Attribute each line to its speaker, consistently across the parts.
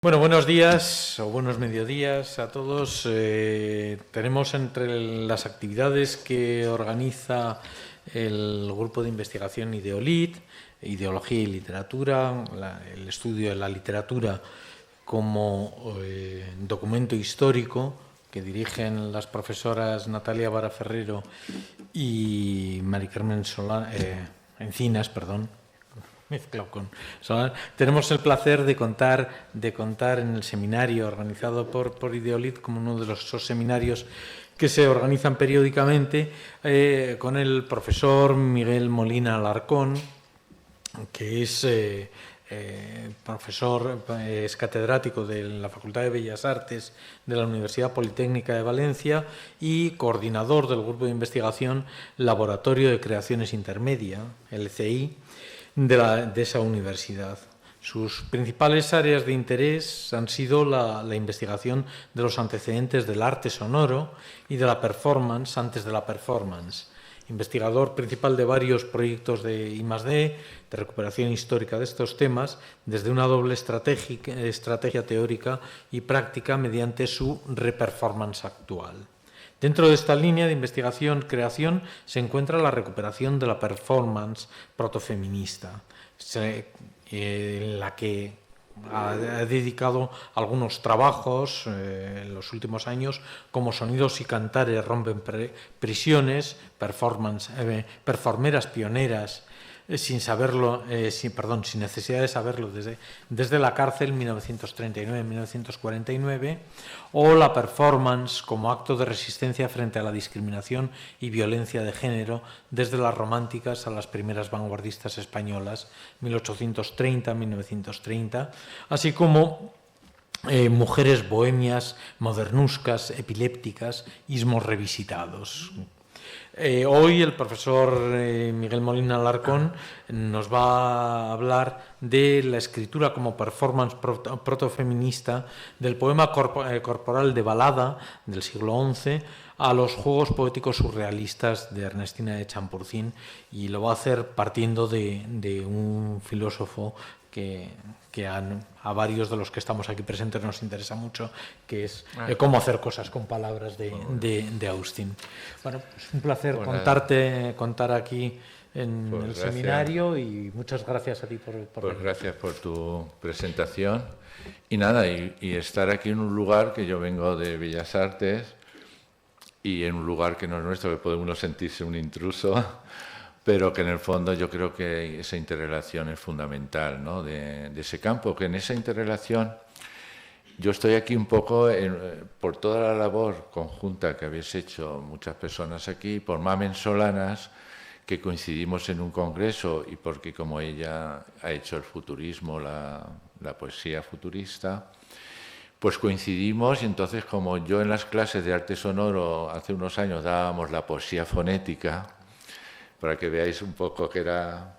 Speaker 1: Bueno, buenos días o buenos mediodías a todos. Tenemos entre las actividades que organiza el grupo de investigación Ideolit, Ideología y Literatura, el estudio de la literatura como documento histórico que dirigen las profesoras Natalia Vara Ferrero y Mari Carmen Encinas, mezclado con Solar. Tenemos el placer de contar en el seminario organizado por Ideolit, como uno de los seminarios que se organizan periódicamente, con el profesor Miguel Molina Alarcón, que es profesor, es catedrático de la Facultad de Bellas Artes de la Universidad Politécnica de Valencia y coordinador del grupo de investigación Laboratorio de Creaciones Intermedia, LCI, de esa universidad. Sus principales áreas de interés han sido la investigación de los antecedentes del arte sonoro y de la performance antes de la performance. Investigador principal de varios proyectos de I+D, de recuperación histórica de estos temas, desde una doble estrategia teórica y práctica mediante su reperformance actual. Dentro de esta línea de investigación-creación se encuentra la recuperación de la performance protofeminista, en la que ha dedicado algunos trabajos en los últimos años, como Sonidos y cantares rompen prisiones, performeras pioneras, sin necesidad de saberlo, desde la cárcel 1939-1949, o la performance como acto de resistencia frente a la discriminación y violencia de género desde las románticas a las primeras vanguardistas españolas 1830-1930, así como mujeres bohemias, modernuscas, epilépticas, ismos revisitados. Hoy el profesor Miguel Molina Alarcón nos va a hablar de la escritura como performance protofeminista, del poema corporal de balada del siglo XI a los juegos poéticos surrealistas de Ernestina de Champurcín, y lo va a hacer partiendo de un filósofo que a varios de los que estamos aquí presentes nos interesa mucho, que es cómo hacer cosas con palabras de Austin. Bueno, es un placer contar aquí en el seminario, y muchas gracias a ti por venir.
Speaker 2: Gracias por tu presentación y nada, y estar aquí en un lugar que yo vengo de Bellas Artes y en un lugar que no es nuestro, que puede uno sentirse un intruso, pero que en el fondo yo creo que esa interrelación es fundamental, ¿no? de ese campo, que en esa interrelación yo estoy aquí un poco por toda la labor conjunta que habéis hecho muchas personas aquí, por Mamen Solanas, que coincidimos en un congreso, y porque como ella ha hecho el futurismo, la poesía futurista, pues coincidimos, y entonces como yo en las clases de arte sonoro hace unos años dábamos la poesía fonética, para que veáis un poco que era...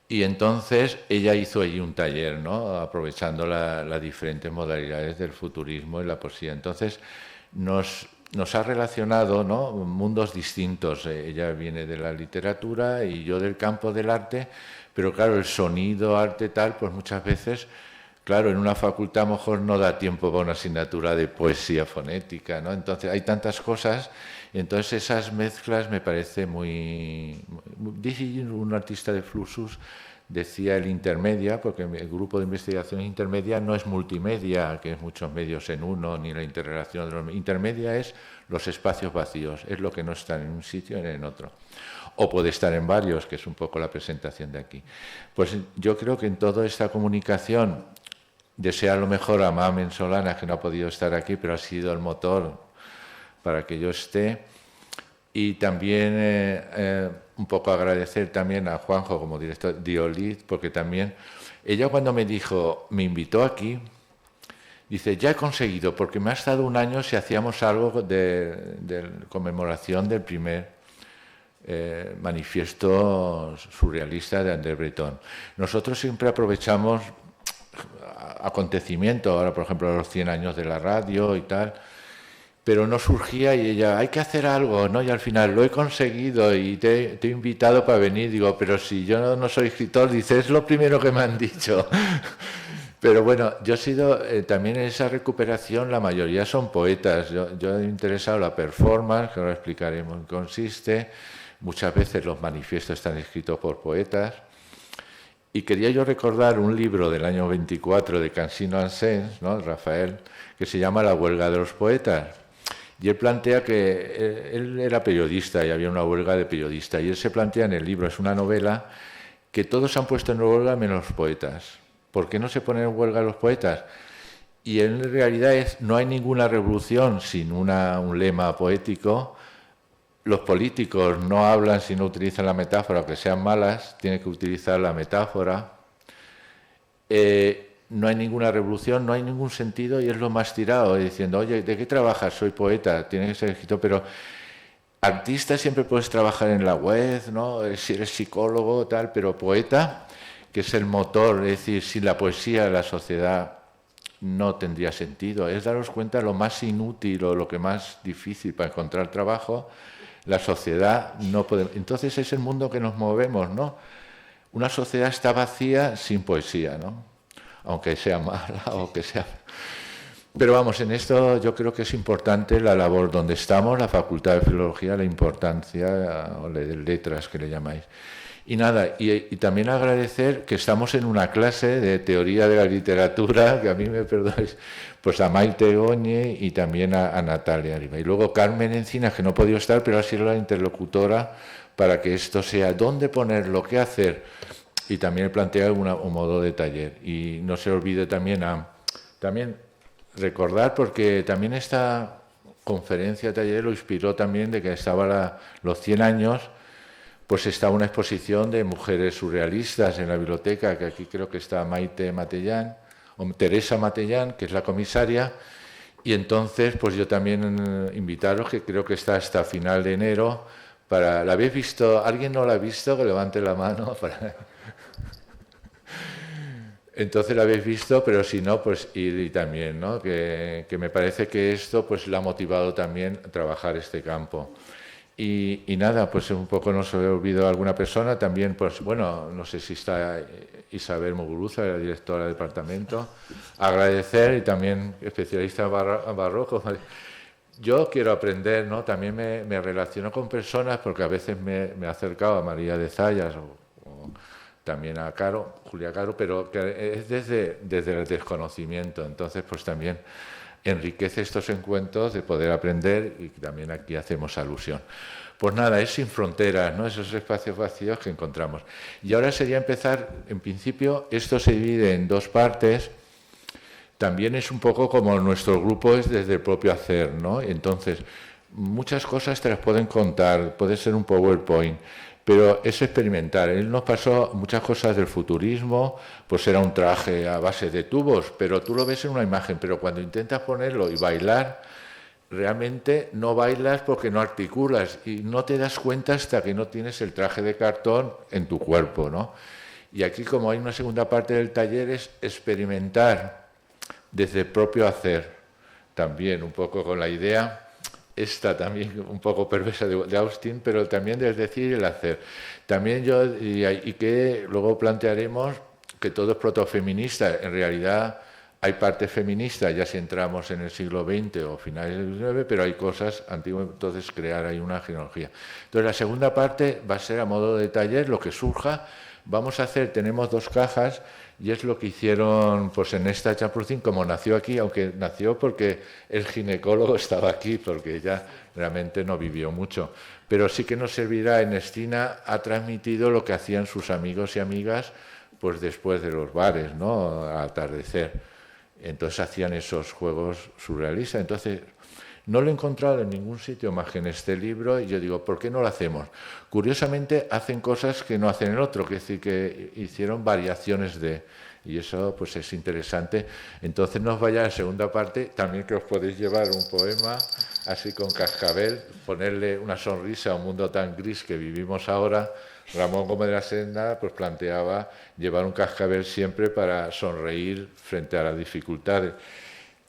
Speaker 2: Y entonces ella hizo allí un taller, ¿no? Aprovechando las diferentes modalidades del futurismo y la poesía. Entonces nos ha relacionado, ¿no? Mundos distintos. Ella viene de la literatura y yo del campo del arte, pero claro, el sonido, arte, tal, pues muchas veces... Claro, en una facultad a lo mejor no da tiempo para una asignatura de poesía fonética, ¿no? Entonces hay tantas cosas, y entonces esas mezclas me parece muy... Un artista de Fluxus decía el intermedia, porque el grupo de investigación intermedia no es multimedia, que es muchos medios en uno, ni la interrelación de los... Intermedia es los espacios vacíos, es lo que no está en un sitio ni en otro. O puede estar en varios, que es un poco la presentación de aquí. Pues yo creo que en toda esta comunicación... Desear lo mejor a Mamen Solanas, que no ha podido estar aquí, pero ha sido el motor para que yo esté. Y también un poco agradecer también a Juanjo como director de Ideolit, porque también ella cuando me invitó aquí, dice, ya he conseguido, porque me ha estado un año si hacíamos algo de conmemoración del primer manifiesto surrealista de André Breton. Nosotros siempre aprovechamos acontecimiento, ahora por ejemplo los 100 años de la radio y tal, pero no surgía, y ella, hay que hacer algo, ¿no? Y al final lo he conseguido y te he invitado para venir. Digo, pero si yo no soy escritor, dice, es lo primero que me han dicho. Pero bueno, yo he sido también en esa recuperación, la mayoría son poetas. Yo he interesado la performance, que ahora explicaremos en qué consiste. Muchas veces los manifiestos están escritos por poetas. Y quería yo recordar un libro del año 24 de Cansino Ansens, ¿no?, Rafael, que se llama La huelga de los poetas. Y él plantea que él era periodista y había una huelga de periodistas. Y él se plantea en el libro, es una novela, que todos se han puesto en huelga menos los poetas. ¿Por qué no se ponen en huelga los poetas? Y en realidad no hay ninguna revolución sin un lema poético. Los políticos no hablan si no utilizan la metáfora, aunque sean malas, tienen que utilizar la metáfora. No hay ninguna revolución, no hay ningún sentido y es lo más tirado, diciendo, oye, ¿de qué trabajas? Soy poeta, tiene que ser escritor, pero artista siempre puedes trabajar en la web, ¿no? Si eres psicólogo, tal, pero poeta, que es el motor, es decir, sin la poesía la sociedad no tendría sentido. Es daros cuenta lo más inútil o lo que más difícil para encontrar trabajo, la sociedad no puede. Entonces es el mundo que nos movemos, ¿no? Una sociedad está vacía sin poesía, ¿no? Aunque sea mala o que sea... Pero vamos, en esto yo creo que es importante la labor donde estamos, la Facultad de Filología, la importancia, o de letras que le llamáis. Y nada, y también agradecer que estamos en una clase de teoría de la literatura, que a mí me perdonáis, pues a Maite Goñi y también a Natalia Arriba. Y luego Carmen Encinas, que no ha podido estar, pero ha sido la interlocutora para que esto sea dónde ponerlo, qué hacer. Y también plantea un modo de taller. Y no se olvide también recordar, porque también esta conferencia, taller, lo inspiró también de que estaba los 100 años, pues está una exposición de mujeres surrealistas en la biblioteca, que aquí creo que está Maite Matellán, o Teresa Matellán, que es la comisaria, y entonces pues yo también invitaros, que creo que está hasta final de enero, ¿la habéis visto? ¿Alguien no la ha visto? Que levante la mano. Entonces la habéis visto, pero si no, pues ir también, ¿no? Que me parece que esto pues le ha motivado también a trabajar este campo. Y nada, pues un poco no se me olvidó alguna persona, también, pues bueno, no sé si está Isabel Muguruza, la directora del departamento, agradecer, y también especialista en barroco. Yo quiero aprender, ¿no? También me relaciono con personas, porque a veces me he acercado a María de Zayas o también a Julia Caro, pero que es desde el desconocimiento. Entonces, pues también enriquece estos encuentros de poder aprender, y también aquí hacemos alusión. Pues nada, es sin fronteras, ¿no? Esos espacios vacíos que encontramos. Y ahora sería empezar, en principio, esto se divide en dos partes. También es un poco como nuestro grupo es desde el propio hacer, ¿no? Entonces, muchas cosas te las pueden contar, puede ser un PowerPoint, pero es experimentar. Él nos pasó muchas cosas del futurismo, pues era un traje a base de tubos, pero tú lo ves en una imagen, pero cuando intentas ponerlo y bailar, realmente no bailas porque no articulas y no te das cuenta hasta que no tienes el traje de cartón en tu cuerpo, ¿no? Y aquí, como hay una segunda parte del taller, es experimentar desde el propio hacer, también un poco con la idea esta también un poco perversa de Austin, pero también del decir y el hacer. También y que luego plantearemos que todo es protofeminista. En realidad hay parte feminista, ya si entramos en el siglo XX o finales del XIX, pero hay cosas antiguas, entonces crear ahí una genealogía. Entonces la segunda parte va a ser a modo de taller, lo que surja. Vamos a hacer, tenemos dos cajas, y es lo que hicieron pues en esta Champurcín, como nació aquí, aunque nació porque el ginecólogo estaba aquí, porque ella realmente no vivió mucho. Pero sí que nos servirá. En Estina ha transmitido lo que hacían sus amigos y amigas pues después de los bares, ¿no? Al atardecer. Entonces hacían esos juegos surrealistas. Entonces no lo he encontrado en ningún sitio más que en este libro, y yo digo, ¿por qué no lo hacemos? Curiosamente hacen cosas que no hacen el otro, que es decir, que hicieron variaciones de... Y eso pues es interesante. Entonces nos vaya a la segunda parte, también que os podéis llevar un poema, así con cascabel, ponerle una sonrisa a un mundo tan gris que vivimos ahora. Ramón Gómez de la Senda pues planteaba llevar un cascabel siempre para sonreír frente a las dificultades.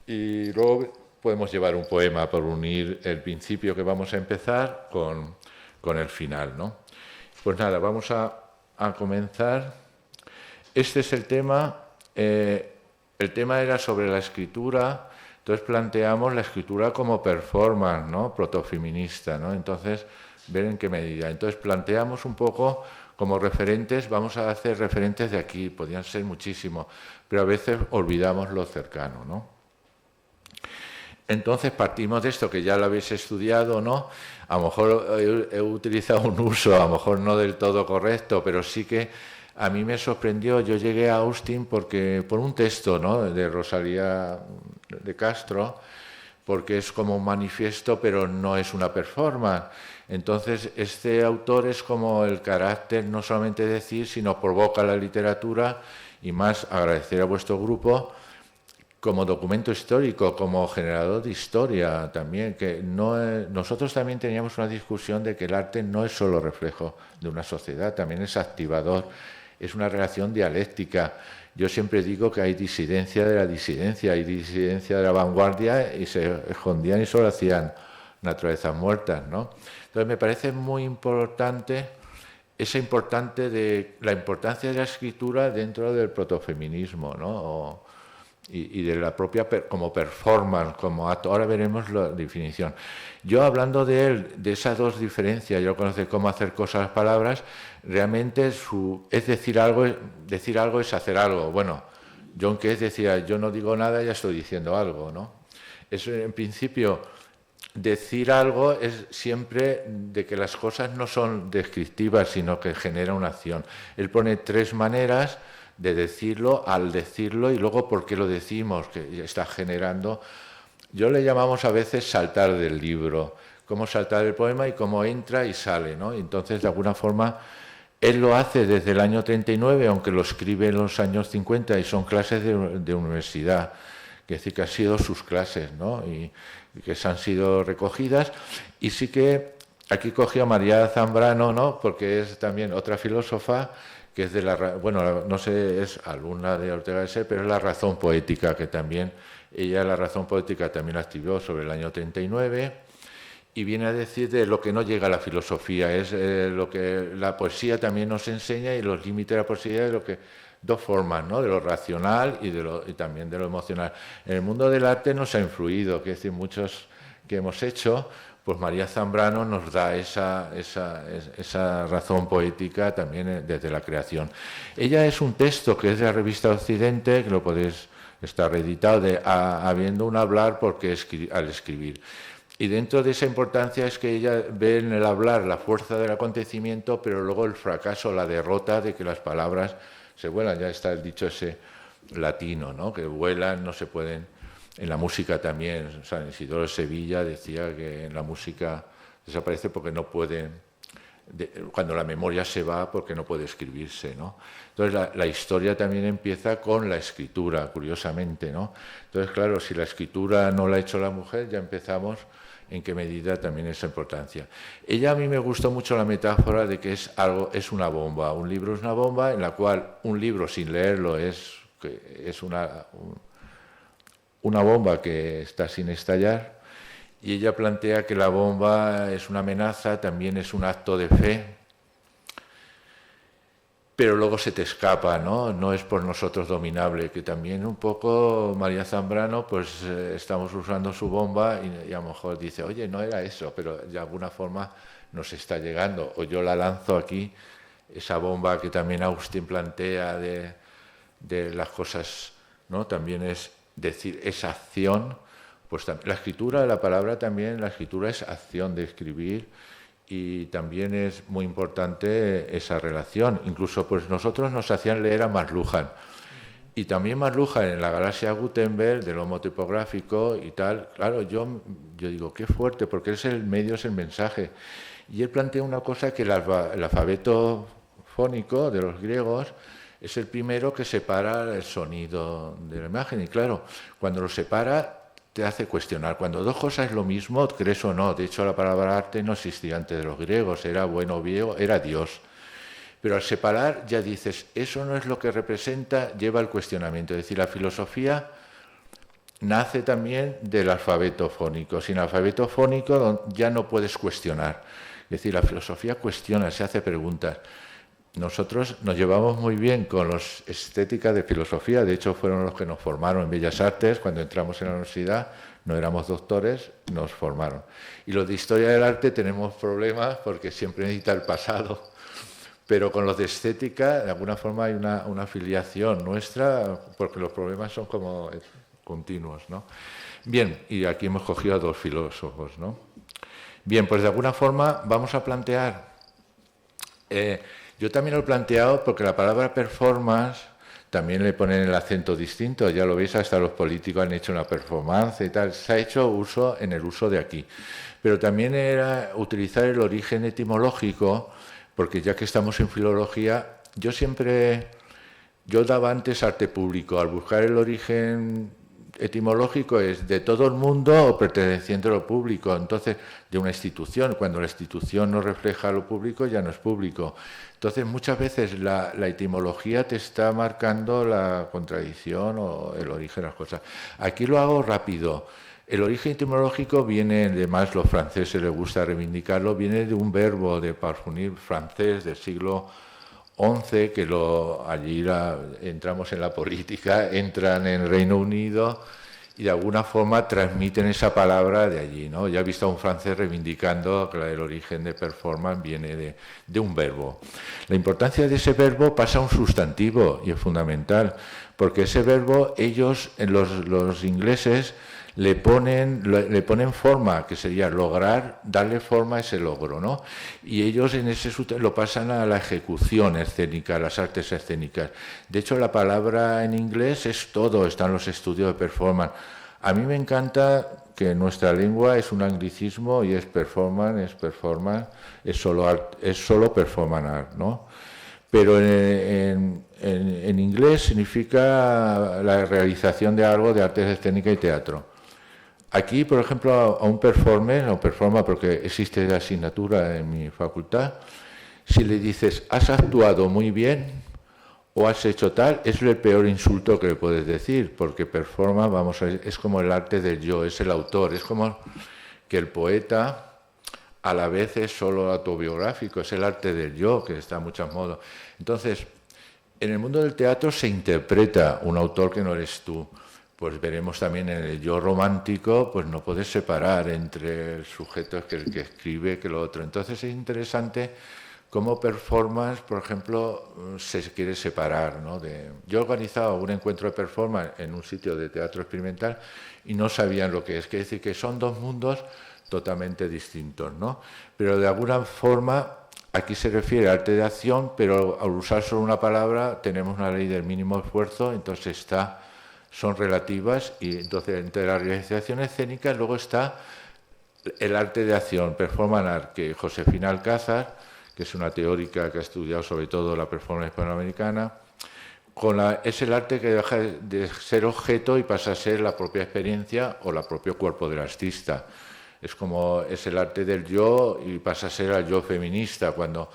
Speaker 2: Y luego podemos llevar un poema por unir el principio que vamos a empezar con el final, ¿no? Pues nada, vamos a comenzar. Este es el tema. el tema era sobre la escritura, entonces planteamos la escritura como performance, ¿no? Protofeminista, ¿no? Entonces, ver en qué medida. Entonces planteamos un poco como referentes, vamos a hacer referentes de aquí, podrían ser muchísimos, pero a veces olvidamos lo cercano, ¿no? Entonces partimos de esto, que ya lo habéis estudiado, ¿no? A lo mejor he utilizado un uso, a lo mejor no del todo correcto, pero sí que a mí me sorprendió. Yo llegué a Austin por un texto, ¿no? De Rosalía de Castro, porque es como un manifiesto, pero no es una performance. Entonces, este autor es como el carácter, no solamente decir, sino provoca la literatura, y más agradecer a vuestro grupo como documento histórico, como generador de historia también, que nosotros también teníamos una discusión de que el arte no es solo reflejo de una sociedad, también es activador, es una relación dialéctica. Yo siempre digo que hay disidencia de la disidencia, hay disidencia de la vanguardia, y se escondían y solo hacían naturalezas muertas, ¿no? Entonces me parece muy importante la importancia de la escritura dentro del protofeminismo, ¿no? Y de la propia como performance, como acto. Ahora veremos la definición. Yo, hablando de él, de esas dos diferencias, yo conozco cómo hacer cosas, las palabras, realmente es decir algo es hacer algo. Bueno, John Cage decía, yo no digo nada, ya estoy diciendo algo, ¿no? Eso, en principio, decir algo es siempre de que las cosas no son descriptivas, sino que genera una acción. Él pone 3 maneras de decirlo, al decirlo, y luego por qué lo decimos, que está generando. Yo le llamamos a veces saltar del libro, cómo saltar el poema y cómo entra y sale, ¿no? Entonces, de alguna forma, él lo hace desde el año 39, aunque lo escribe en los años 50, y son clases de universidad, que decir que han sido sus clases, ¿no? Y que se han sido recogidas. Y sí que aquí cogió a María Zambrano, ¿no? Porque es también otra filósofa, que es no sé, es alumna de Ortega y Gasset, pero es la razón poética, que también, ella la razón poética también la escribió sobre el año 39, y viene a decir de lo que no llega a la filosofía, es lo que la poesía también nos enseña, y los límites de la poesía de lo que, dos formas, ¿no? De lo racional y también de lo emocional. En el mundo del arte nos ha influido, que es decir, muchos que hemos hecho, pues María Zambrano nos da esa razón poética también desde la creación. Ella es un texto que es de la revista Occidente, que lo podéis estar reeditado, de habiendo un hablar porque al escribir. Y dentro de esa importancia es que ella ve en el hablar la fuerza del acontecimiento, pero luego el fracaso, la derrota de que las palabras se vuelan. Ya está el dicho ese latino, ¿no? Que vuelan, no se pueden. En la música también, San Isidoro de Sevilla decía que en la música desaparece porque no pueden, cuando la memoria se va, porque no puede escribirse, ¿no? Entonces la historia también empieza con la escritura, curiosamente, ¿no? Entonces, claro, si la escritura no la ha hecho la mujer, ya empezamos en qué medida también esa importancia. A mí me gustó mucho la metáfora de que es una bomba. Un libro es una bomba, en la cual un libro sin leerlo es una bomba que está sin estallar, y ella plantea que la bomba es una amenaza, también es un acto de fe, pero luego se te escapa, ¿no? No es por nosotros dominable, que también un poco María Zambrano, pues estamos usando su bomba y a lo mejor dice, oye, no era eso, pero de alguna forma nos está llegando, o yo la lanzo aquí, esa bomba que también Austin plantea de las cosas, ¿no? También es decir, esa acción, pues la escritura, la palabra también, la escritura es acción de escribir, y también es muy importante esa relación. Incluso pues nosotros nos hacían leer a McLuhan, y también McLuhan en la Galaxia Gutenberg del Homo tipográfico y tal. Claro, yo digo, qué fuerte, porque el medio es el mensaje. Y él plantea una cosa, que el alfabeto fónico de los griegos es el primero que separa el sonido de la imagen, y claro, cuando lo separa te hace cuestionar. Cuando dos cosas es lo mismo, crees o no. De hecho, la palabra arte no existía antes de los griegos, era bueno o viejo, era Dios. Pero al separar ya dices, eso no es lo que representa, lleva al cuestionamiento. Es decir, la filosofía nace también del alfabeto fónico. Sin alfabeto fónico ya no puedes cuestionar. Es decir, la filosofía cuestiona, se hace preguntas. nosotros nos llevamos muy bien con los estéticas de filosofía, de hecho fueron los que nos formaron en Bellas Artes, cuando entramos en la universidad, no éramos doctores, nos formaron. Y los de historia del arte tenemos problemas porque siempre necesita el pasado, pero con los de estética de alguna forma hay una afiliación nuestra, porque los problemas son como continuos, ¿no? Bien, y aquí hemos cogido a dos filósofos, ¿no? Bien, pues de alguna forma vamos a plantear... yo también lo he planteado porque la palabra performance también le ponen el acento distinto, ya lo veis, hasta los políticos han hecho una performance y tal, se ha hecho uso en el uso de aquí. Pero también era utilizar el origen etimológico, porque ya que estamos en filología, yo daba antes arte público, al buscar el origen etimológico es de todo el mundo o perteneciente a lo público, entonces de una institución, cuando la institución no refleja lo público ya no es público. Entonces muchas veces la etimología te está marcando la contradicción o el origen de las cosas. Aquí lo hago rápido. El origen etimológico viene, además los franceses les gusta reivindicarlo, viene de un verbo de parfunir francés del siglo XI, que allí entramos en la política, entran en Reino Unido y de alguna forma transmiten esa palabra de allí, ¿no? Ya he visto a un francés reivindicando que el origen de performance viene de un verbo. La importancia de ese verbo pasa a un sustantivo y es fundamental, porque ese verbo ellos, los ingleses, le ponen forma, que sería lograr, darle forma a ese logro, ¿no? Y ellos en ese lo pasan a la ejecución escénica, a las artes escénicas. De hecho, la palabra en inglés es todo, están los estudios de performance. A mí me encanta que nuestra lengua es un anglicismo y es performance, es solo performance art, ¿no? Pero en inglés significa la realización de algo de artes escénicas y teatro. Aquí, por ejemplo, a un performer, porque existe la asignatura en mi facultad, si le dices, has actuado muy bien o has hecho tal, es el peor insulto que le puedes decir, porque performance, es como el arte del yo, es el autor, es como que el poeta a la vez es solo autobiográfico, es el arte del yo, que está a muchos modos. Entonces, en el mundo del teatro se interpreta un autor que no eres tú. Pues veremos también en el yo romántico, pues no puedes separar entre el sujeto que el que escribe que lo otro. Entonces es interesante cómo performance, por ejemplo, se quiere separar, ¿no? Yo he organizado un encuentro de performance en un sitio de teatro experimental y no sabían lo que es. Quiere decir que son dos mundos totalmente distintos, ¿no? Pero de alguna forma aquí se refiere al arte de acción, pero al usar solo una palabra tenemos una ley del mínimo esfuerzo, entonces son relativas y entonces entre la realización escénica luego está el arte de acción, performance art, que Josefina Alcázar, que es una teórica que ha estudiado sobre todo la performance hispanoamericana, es el arte que deja de ser objeto y pasa a ser la propia experiencia o el propio cuerpo del artista. Es el arte del yo y pasa a ser el yo feminista, cuando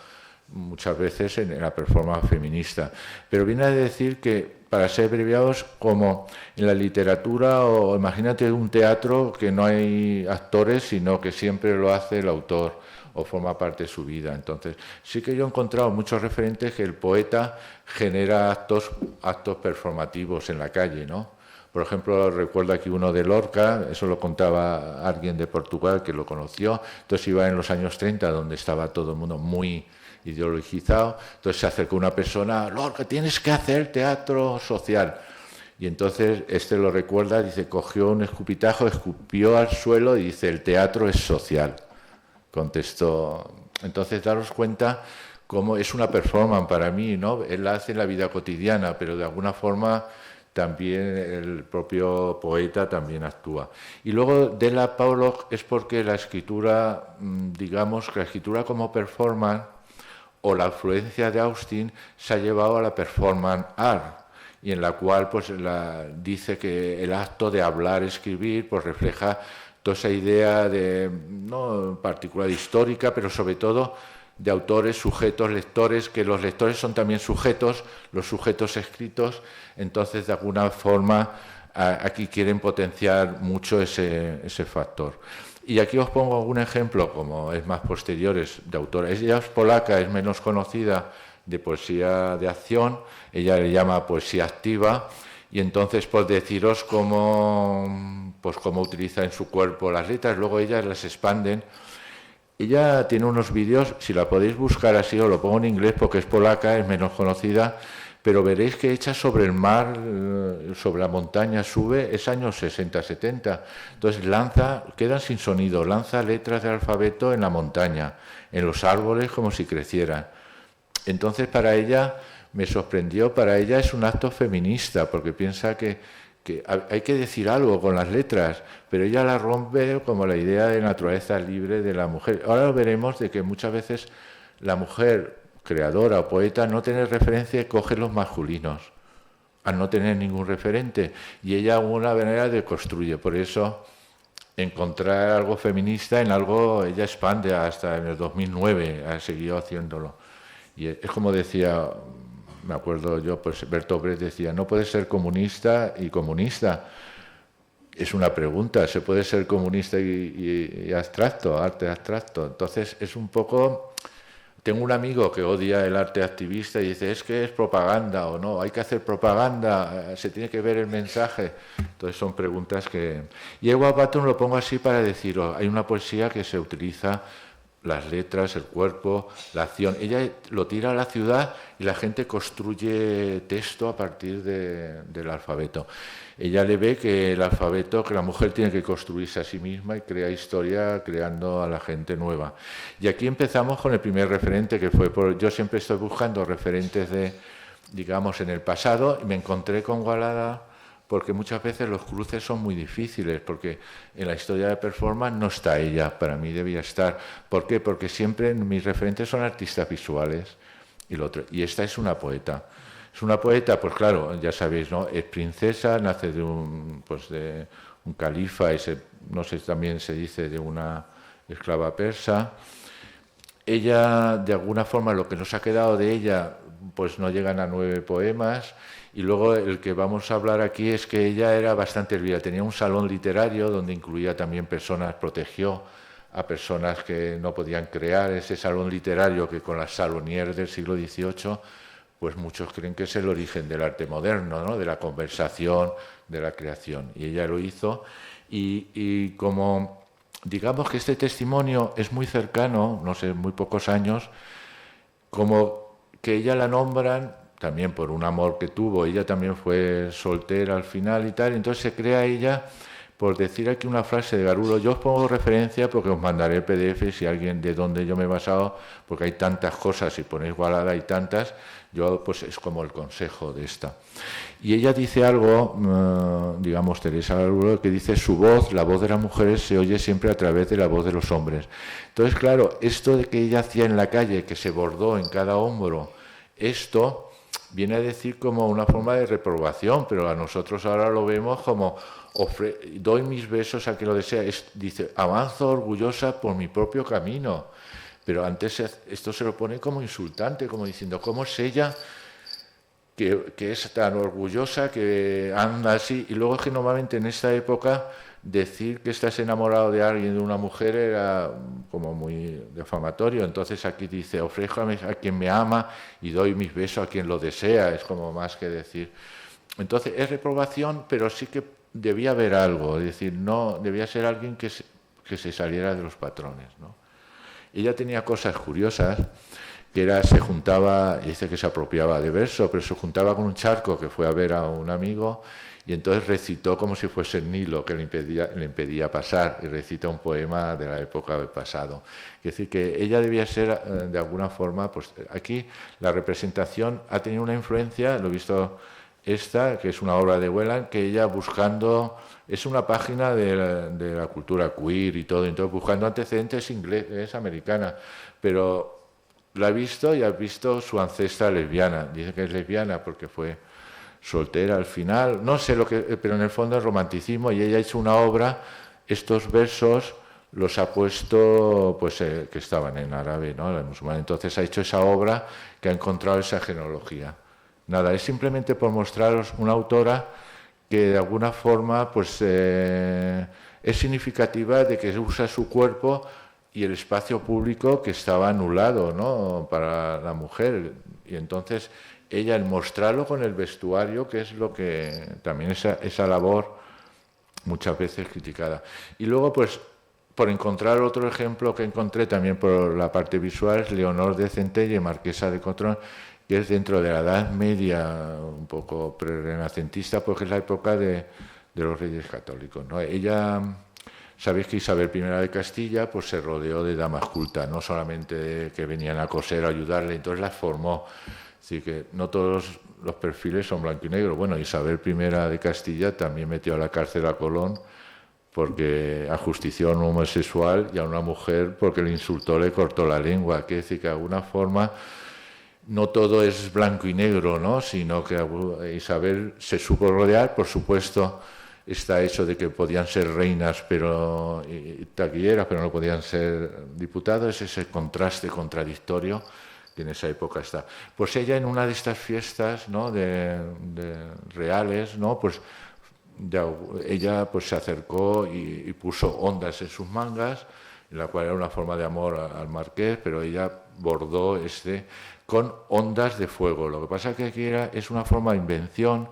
Speaker 2: muchas veces en la performance feminista. Pero viene a decir que, para ser abreviados, como en la literatura o imagínate un teatro que no hay actores, sino que siempre lo hace el autor o forma parte de su vida. Entonces, sí que yo he encontrado muchos referentes que el poeta genera actos performativos en la calle, ¿no? Por ejemplo, recuerdo aquí uno de Lorca, eso lo contaba alguien de Portugal que lo conoció, entonces iba en los años 30, donde estaba todo el mundo muy ideologizado, entonces se acercó una persona, Lorca, tienes que hacer teatro social. Y entonces lo recuerda, dice, cogió un escupitajo, escupió al suelo y dice, el teatro es social. Contestó. Entonces, daros cuenta cómo es una performance para mí, ¿no? Él la hace en la vida cotidiana, pero de alguna forma también el propio poeta también actúa. Y luego de la Paulo es porque la escritura, digamos que la escritura como performance o la influencia de Austin se ha llevado a la performance art, y en la cual pues dice que el acto de hablar, escribir, pues refleja toda esa idea de, no en particular histórica, pero sobre todo de autores, sujetos, lectores, que los lectores son también sujetos, los sujetos escritos, entonces de alguna forma aquí quieren potenciar mucho ese factor. Y aquí os pongo algún ejemplo, como es más posteriores, de autora. Ella es polaca, es menos conocida, de poesía de acción, ella le llama poesía activa, y entonces pues deciros cómo utiliza en su cuerpo las letras, luego ellas las expanden. Ella tiene unos vídeos, si la podéis buscar así, os lo pongo en inglés porque es polaca, es menos conocida, pero veréis que echa sobre el mar, sobre la montaña, sube, es años 60, 70. Entonces quedan sin sonido, lanza letras de alfabeto en la montaña, en los árboles como si crecieran. Entonces para ella, me sorprendió, para ella es un acto feminista, porque piensa que hay que decir algo con las letras, pero ella la rompe como la idea de naturaleza libre de la mujer. Ahora lo veremos de que muchas veces la mujer creadora o poeta no tiene referencia y coge los masculinos, al no tener ningún referente, y ella una manera de construye. Por eso encontrar algo feminista en algo, ella expande hasta en el 2009, ha seguido haciéndolo. Y es como decía, me acuerdo yo, pues Bertolt Brecht decía, no puedes ser comunista y comunista. Es una pregunta, ¿se puede ser comunista y abstracto, arte abstracto? Entonces es un poco... Tengo un amigo que odia el arte activista y dice, es que es propaganda o no, hay que hacer propaganda, se tiene que ver el mensaje. Entonces son preguntas que... Y Eva Patton lo pongo así para deciros, hay una poesía que se utiliza las letras, el cuerpo, la acción. Ella lo tira a la ciudad y la gente construye texto a partir del alfabeto. Ella le ve que el alfabeto, que la mujer tiene que construirse a sí misma y crea historia creando a la gente nueva. Y aquí empezamos con el primer referente, que fue yo siempre estoy buscando referentes digamos, en el pasado, y me encontré con Walada, porque muchas veces los cruces son muy difíciles, porque en la historia de performance no está ella, para mí debía estar. ¿Por qué? Porque siempre mis referentes son artistas visuales, y esta es una poeta. Es una poeta, pues claro, ya sabéis, ¿no? Es princesa, nace de un califa, no sé, también se dice de una esclava persa. Ella, de alguna forma, lo que nos ha quedado de ella, pues no llegan a 9 poemas. Y luego el que vamos a hablar aquí es que ella era bastante hervida. Tenía un salón literario donde incluía también protegió a personas que no podían crear. Ese salón literario que con las salonières del siglo XVIII, pues muchos creen que es el origen del arte moderno, ¿no? De la conversación, de la creación. Y ella lo hizo. Y como digamos que este testimonio es muy cercano, no sé, muy pocos años, como que ella la nombran también por un amor que tuvo, ella también fue soltera al final y tal, entonces se crea ella, por decir aquí una frase de Garulo, yo os pongo referencia porque os mandaré el PDF si alguien de donde yo me he basado, porque hay tantas cosas, si ponéis Walada hay tantas, yo pues es como el consejo de esta. Y ella dice algo, digamos Teresa Garulo, que dice su voz, la voz de las mujeres se oye siempre a través de la voz de los hombres. Entonces claro, esto de que ella hacía en la calle, que se bordó en cada hombro, esto viene a decir como una forma de reprobación, pero a nosotros ahora lo vemos como doy mis besos a quien lo desea. Dice, avanzo orgullosa por mi propio camino. Pero antes esto se lo pone como insultante, como diciendo, ¿cómo es ella que es tan orgullosa, que anda así? Y luego es que normalmente en esta época decir que estás enamorado de alguien, de una mujer, era como muy defamatorio. Entonces aquí dice, ofrezco a quien me ama y doy mis besos a quien lo desea. Es como más que decir. Entonces es reprobación, pero sí que debía haber algo. Es decir, no debía ser alguien que se saliera de los patrones, ¿no? Ella tenía cosas curiosas, que se juntaba, dice que se apropiaba de verso, pero se juntaba con un charco que fue a ver a un amigo, y entonces recitó como si fuese el Nilo, que le impedía pasar, y recita un poema de la época del pasado. Es decir, que ella debía ser, de alguna forma, pues aquí la representación ha tenido una influencia, lo he visto esta, que es una obra de Whelan, que ella buscando, es una página de la cultura queer y todo, entonces buscando antecedentes es americana, pero la ha visto y ha visto su ancestra lesbiana, dice que es lesbiana porque fue soltera al final, no sé lo que, pero en el fondo es romanticismo, y ella ha hecho una obra, estos versos los ha puesto, pues que estaban en árabe, ¿no? La musulmana. Entonces ha hecho esa obra que ha encontrado esa genealogía. Nada, es simplemente por mostraros una autora que de alguna forma pues es significativa de que usa su cuerpo y el espacio público que estaba anulado, ¿no?, para la mujer. Y entonces ella, el mostrarlo con el vestuario, que es lo que también esa labor muchas veces criticada. Y luego, pues, por encontrar otro ejemplo que encontré también por la parte visual, es Leonor de Centella, marquesa de Cotrón, que es dentro de la Edad Media, un poco pre-renacentista, porque es la época de los Reyes Católicos, ¿no? Ella, sabéis que Isabel I de Castilla pues se rodeó de damas cultas, no solamente que venían a coser, a ayudarle, entonces las formó. Así que no todos los perfiles son blanco y negro. Bueno, Isabel I de Castilla también metió a la cárcel a Colón porque ajustició a un homosexual y a una mujer porque le insultó, le cortó la lengua. Quiere decir que de alguna forma no todo es blanco y negro, ¿no?, sino que Isabel se supo rodear. Por supuesto, está hecho de que podían ser reinas y taquilleras, pero no podían ser diputados. Ese contraste contradictorio que en esa época está. Pues ella, en una de estas fiestas, ¿no?, de reales, ¿no?, pues ella pues se acercó y puso ondas en sus mangas, en la cual era una forma de amor al marqués, pero ella bordó con ondas de fuego. Lo que pasa es que aquí es una forma de invención,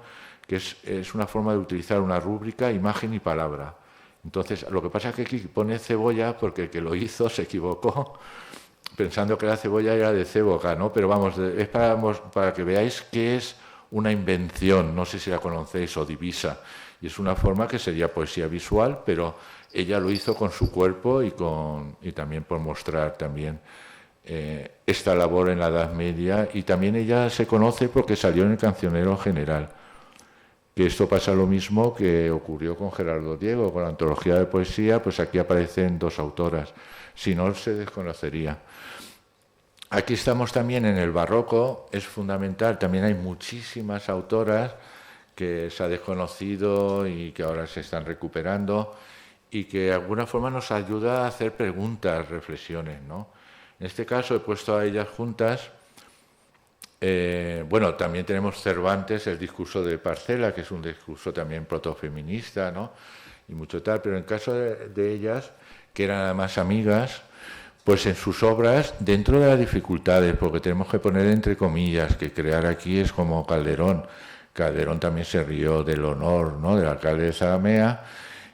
Speaker 2: que es una forma de utilizar una rúbrica, imagen y palabra. Entonces, lo que pasa es que aquí pone cebolla porque el que lo hizo se equivocó, pensando que la cebolla era de ceboca, ¿no? Pero vamos, es para que veáis que es una invención, no sé si la conocéis, o divisa. Y es una forma que sería poesía visual, pero ella lo hizo con su cuerpo y también por mostrar también esta labor en la Edad Media. Y también ella se conoce porque salió en el Cancionero General. Que esto pasa lo mismo que ocurrió con Gerardo Diego, con la antología de poesía, pues aquí aparecen dos autoras, si no se desconocería. Aquí estamos también en el barroco, es fundamental, también hay muchísimas autoras que se ha desconocido y que ahora se están recuperando y que de alguna forma nos ayuda a hacer preguntas, reflexiones, ¿no? En este caso he puesto a ellas juntas. Bueno, también tenemos Cervantes, el discurso de Parcela, que es un discurso también protofeminista, ¿no?, y mucho tal, pero en el caso de ellas, que eran además amigas, pues en sus obras, dentro de las dificultades, porque tenemos que poner entre comillas, que crear aquí es como Calderón. Calderón también se rió del honor, ¿no?, del alcalde de Zalamea,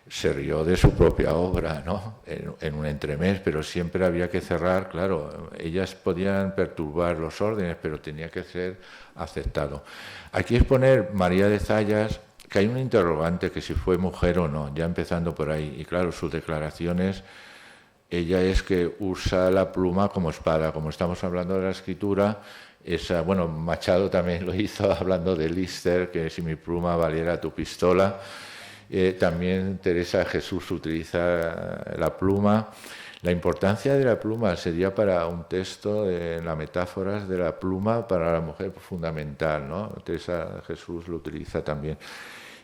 Speaker 2: se rió de su propia obra, ¿no?, en un entremés, pero siempre había que cerrar. Claro, ellas podían perturbar los órdenes, pero tenía que ser aceptado. Aquí es poner María de Zayas, que hay un interrogante, que si fue mujer o no, ya empezando por ahí. Y claro, sus declaraciones, ella es que usa la pluma como espada. Como estamos hablando de la escritura, bueno, Machado también lo hizo hablando de Lister, que si mi pluma valiera tu pistola. También Teresa Jesús utiliza la pluma. La importancia de la pluma sería para un texto de las metáforas de la pluma para la mujer fundamental, ¿no? Teresa Jesús lo utiliza también.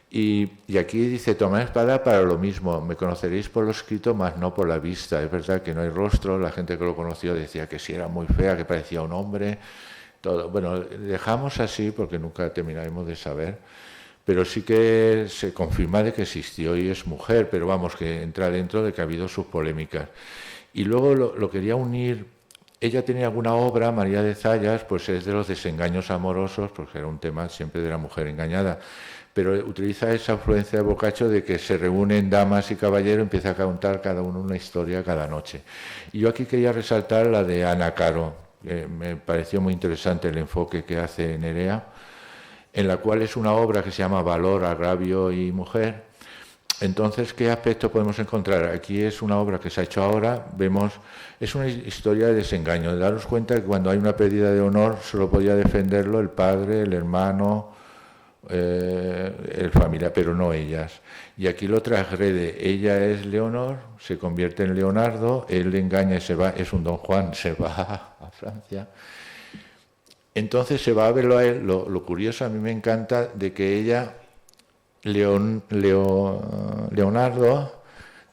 Speaker 2: Y aquí dice, tomar espada para lo mismo, me conoceréis por lo escrito, mas no por la vista. Es verdad que no hay rostro, la gente que lo conoció decía que sí era muy fea, que parecía un hombre, todo. Bueno, dejamos así porque nunca terminaremos de saber, pero sí que se confirma de que existió y es mujer, pero vamos, que entra dentro de que ha habido sus polémicas. Y luego lo quería unir, ella tenía alguna obra, María de Zayas, pues es de los desengaños amorosos, porque era un tema siempre de la mujer engañada, pero utiliza esa influencia de Boccaccio de que se reúnen damas y caballeros, empieza a contar cada uno una historia cada noche. Y yo aquí quería resaltar la de Ana Caro, que me pareció muy interesante el enfoque que hace Nerea, en la cual es una obra que se llama Valor, Agravio y Mujer. Entonces, ¿qué aspecto podemos encontrar? Aquí es una obra que se ha hecho ahora, vemos, es una historia de desengaño, de darnos cuenta que cuando hay una pérdida de honor solo podía defenderlo el padre, el hermano, el familiar, pero no ellas. Y aquí lo transgrede, ella es Leonor, se convierte en Leonardo, él le engaña y se va, es un Don Juan, se va a Francia. Entonces se va a verlo a él. Lo curioso, a mí me encanta, de que ella, Leonardo,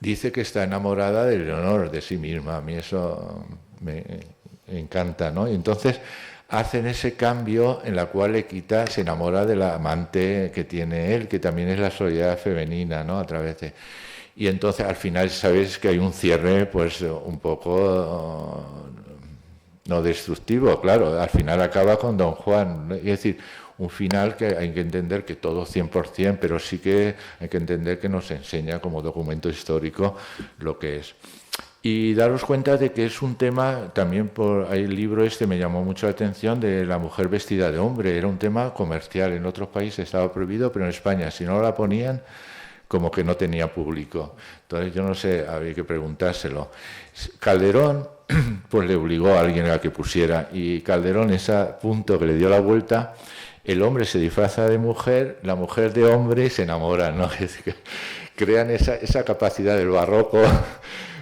Speaker 2: dice que está enamorada de Leonor, de sí misma. A mí eso me encanta, ¿no? Y entonces hacen ese cambio en la cual se enamora de la amante que tiene él, que también es la solidaridad femenina, ¿no? A través de... y entonces al final sabes que hay un cierre pues un poco no destructivo, claro, al final acaba con Don Juan, ¿no? Es decir, un final que hay que entender que todo 100%, pero sí que hay que entender que nos enseña como documento histórico lo que es. Y daros cuenta de que es un tema, también el libro me llamó mucho la atención, de la mujer vestida de hombre, era un tema comercial, en otros países estaba prohibido, pero en España si no la ponían, como que no tenía público. Entonces yo no sé, había que preguntárselo. Calderón pues le obligó a alguien a que pusiera, y Calderón, ese punto que le dio la vuelta, el hombre se disfraza de mujer, la mujer de hombre y se enamora, ¿no? Es que crean esa capacidad del barroco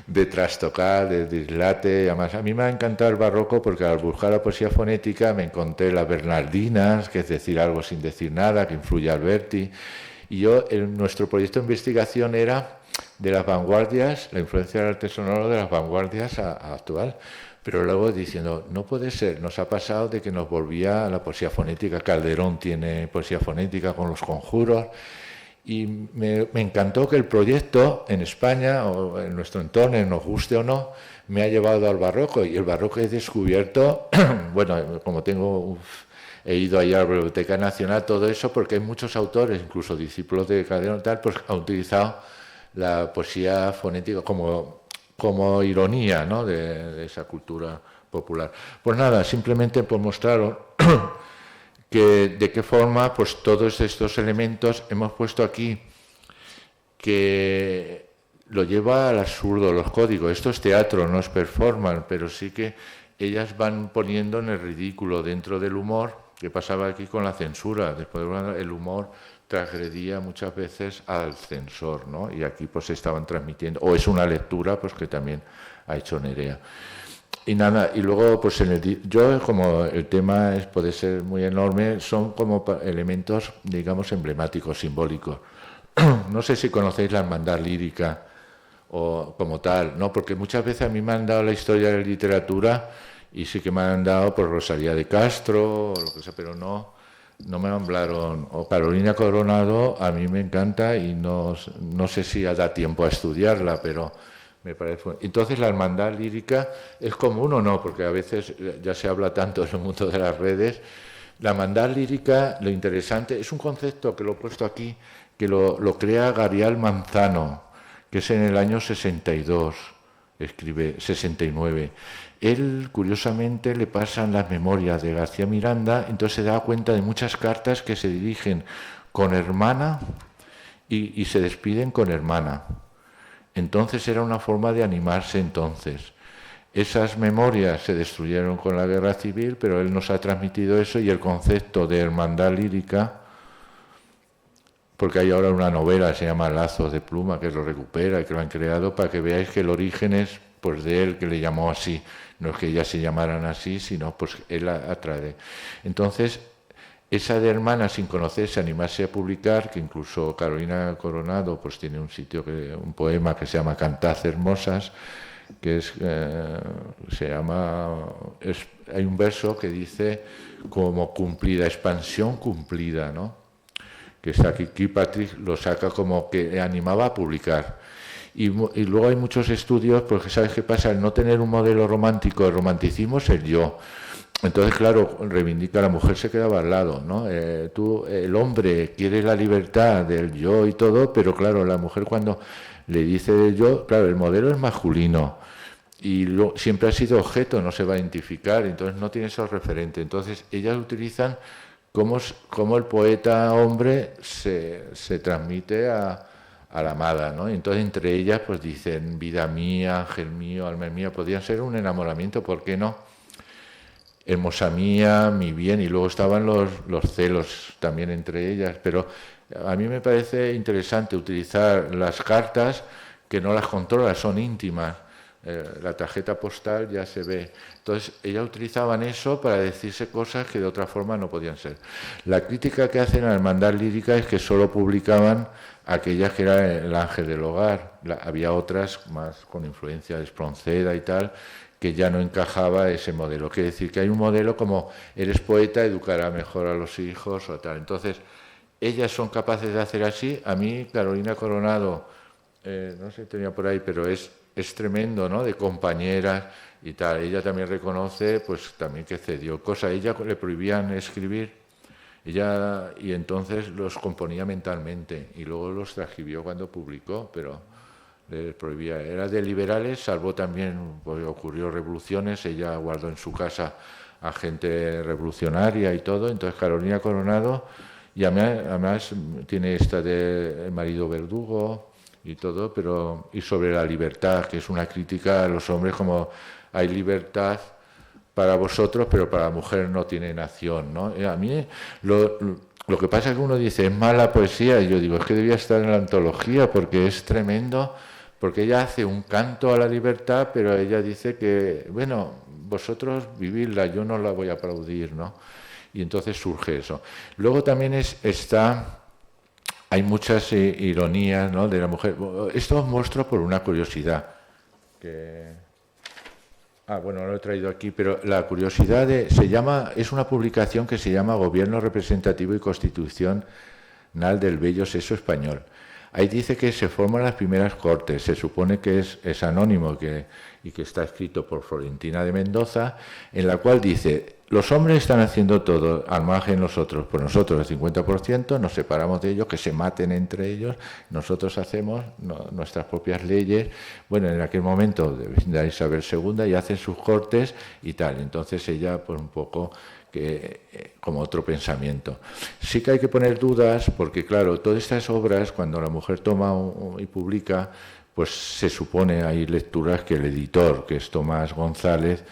Speaker 2: de trastocar, de dislate. Además, a mí me ha encantado el barroco porque al buscar la poesía fonética me encontré las Bernardinas, que es decir algo sin decir nada, que influye a Alberti. Y nuestro proyecto de investigación era de las vanguardias, la influencia del arte sonoro de las vanguardias a actual. Pero luego diciendo, no puede ser, nos ha pasado de que nos volvía a la poesía fonética. Calderón tiene poesía fonética con los conjuros. Y me encantó que el proyecto en España o en nuestro entorno, nos guste o no, me ha llevado al barroco. Y el barroco he descubierto, bueno, como he ido allá a la Biblioteca Nacional, todo eso, porque hay muchos autores, incluso discípulos de Calderón, tal, pues han utilizado la poesía fonética como ironía, ¿no?, de esa cultura popular. Pues nada, simplemente por mostraros que de qué forma pues todos estos elementos hemos puesto aquí, que lo lleva al absurdo, los códigos. Esto es teatro, no es performance, pero sí que ellas van poniendo en el ridículo dentro del humor, que pasaba aquí con la censura. Después el humor transgredía muchas veces al censor, ¿no? Y aquí pues estaban transmitiendo, o es una lectura pues que también ha hecho Nerea. Y nada, y luego pues yo, como el tema puede ser muy enorme, son como elementos, digamos, emblemáticos, simbólicos. No sé si conocéis la hermandad lírica o como tal, ¿no? Porque muchas veces a mí me han dado la historia de la literatura y sí que me han dado por Rosalía de Castro o lo que sea, pero no me hablaron. O Carolina Coronado a mí me encanta y no sé si da tiempo a estudiarla, pero me parece. Entonces la hermandad lírica es común o no, porque a veces ya se habla tanto en el mundo de las redes. La hermandad lírica, lo interesante, es un concepto que lo he puesto aquí, que lo crea Garial Manzano, que es en el año 62, escribe 69. Él, curiosamente, le pasan las memorias de García Miranda, entonces se da cuenta de muchas cartas que se dirigen con hermana y se despiden con hermana. Entonces era una forma de animarse entonces. Esas memorias se destruyeron con la guerra civil, pero él nos ha transmitido eso, y el concepto de hermandad lírica, porque hay ahora una novela que se llama Lazos de Pluma, que lo recupera y que lo han creado, para que veáis que el origen es pues de él, que le llamó así. No es que ellas se llamaran así, sino pues él atrae. Entonces, esa de hermana sin conocerse, animarse a publicar, que incluso Carolina Coronado pues tiene un sitio, un poema que se llama Cantaz Hermosas, que es, hay un verso que dice como cumplida, expansión cumplida, ¿no? Que está aquí Patrick lo saca como que animaba a publicar. Y luego hay muchos estudios, porque ¿sabes qué pasa? El no tener un modelo romántico, el romanticismo es el yo. Entonces, claro, reivindica, la mujer se quedaba al lado, ¿no? El hombre quiere la libertad del yo y todo, pero claro, la mujer cuando le dice del yo, claro, el modelo es masculino y siempre ha sido objeto, no se va a identificar, entonces no tiene esos referentes. Entonces, ellas utilizan cómo el poeta hombre se transmite a la amada, ¿no? Entonces, entre ellas, pues dicen, vida mía, ángel mío, alma mía, podrían ser un enamoramiento, ¿por qué no? Hermosa mía, mi bien, y luego estaban los celos también entre ellas, pero a mí me parece interesante utilizar las cartas que no las controla, son íntimas. La tarjeta postal ya se ve. Entonces, ellas utilizaban eso para decirse cosas que de otra forma no podían ser. La crítica que hacen a la hermandad lírica es que solo publicaban aquellas que eran el ángel del hogar. Había otras más con influencia de Espronceda y tal, que ya no encajaba ese modelo. Quiere decir que hay un modelo como eres poeta, educará mejor a los hijos o tal. Entonces, ellas son capaces de hacer así. A mí, Carolina Coronado, no sé, tenía por ahí, pero es tremendo, ¿no? De compañeras y tal. Ella también reconoce, pues también que cedió cosas. Ella le prohibían escribir, y entonces los componía mentalmente y luego los transcribió cuando publicó, pero les prohibía. Era de liberales, salvo también, pues ocurrió revoluciones, ella guardó en su casa a gente revolucionaria y todo. Entonces Carolina Coronado, y además tiene esta de El marido verdugo y todo, y sobre la libertad, que es una crítica a los hombres, como hay libertad para vosotros, pero para la mujer no tiene nación, ¿no? A mí lo que pasa es que uno dice, es mala poesía, y yo digo, es que debía estar en la antología, porque es tremendo, porque ella hace un canto a la libertad, pero ella dice que, bueno, vosotros vividla, yo no la voy a aplaudir, ¿no? Y entonces surge eso. Luego también hay muchas ironías, ¿no?, de la mujer. Esto os muestro por una curiosidad. Bueno, lo he traído aquí, pero la curiosidad es una publicación que se llama Gobierno Representativo y Constitucional del Bello Sexo Español. Ahí dice que se forman las primeras cortes, se supone que es anónimo y que está escrito por Florentina de Mendoza, en la cual dice, los hombres están haciendo todo, al margen nosotros, pues nosotros el 50%, nos separamos de ellos, que se maten entre ellos, nosotros hacemos nuestras propias leyes, bueno, en aquel momento de Isabel II, y hacen sus cortes y tal. Entonces ella, pues un poco como otro pensamiento. Sí que hay que poner dudas, porque claro, todas estas obras, cuando la mujer toma y publica, pues se supone, hay lecturas que el editor, que es Tomás González,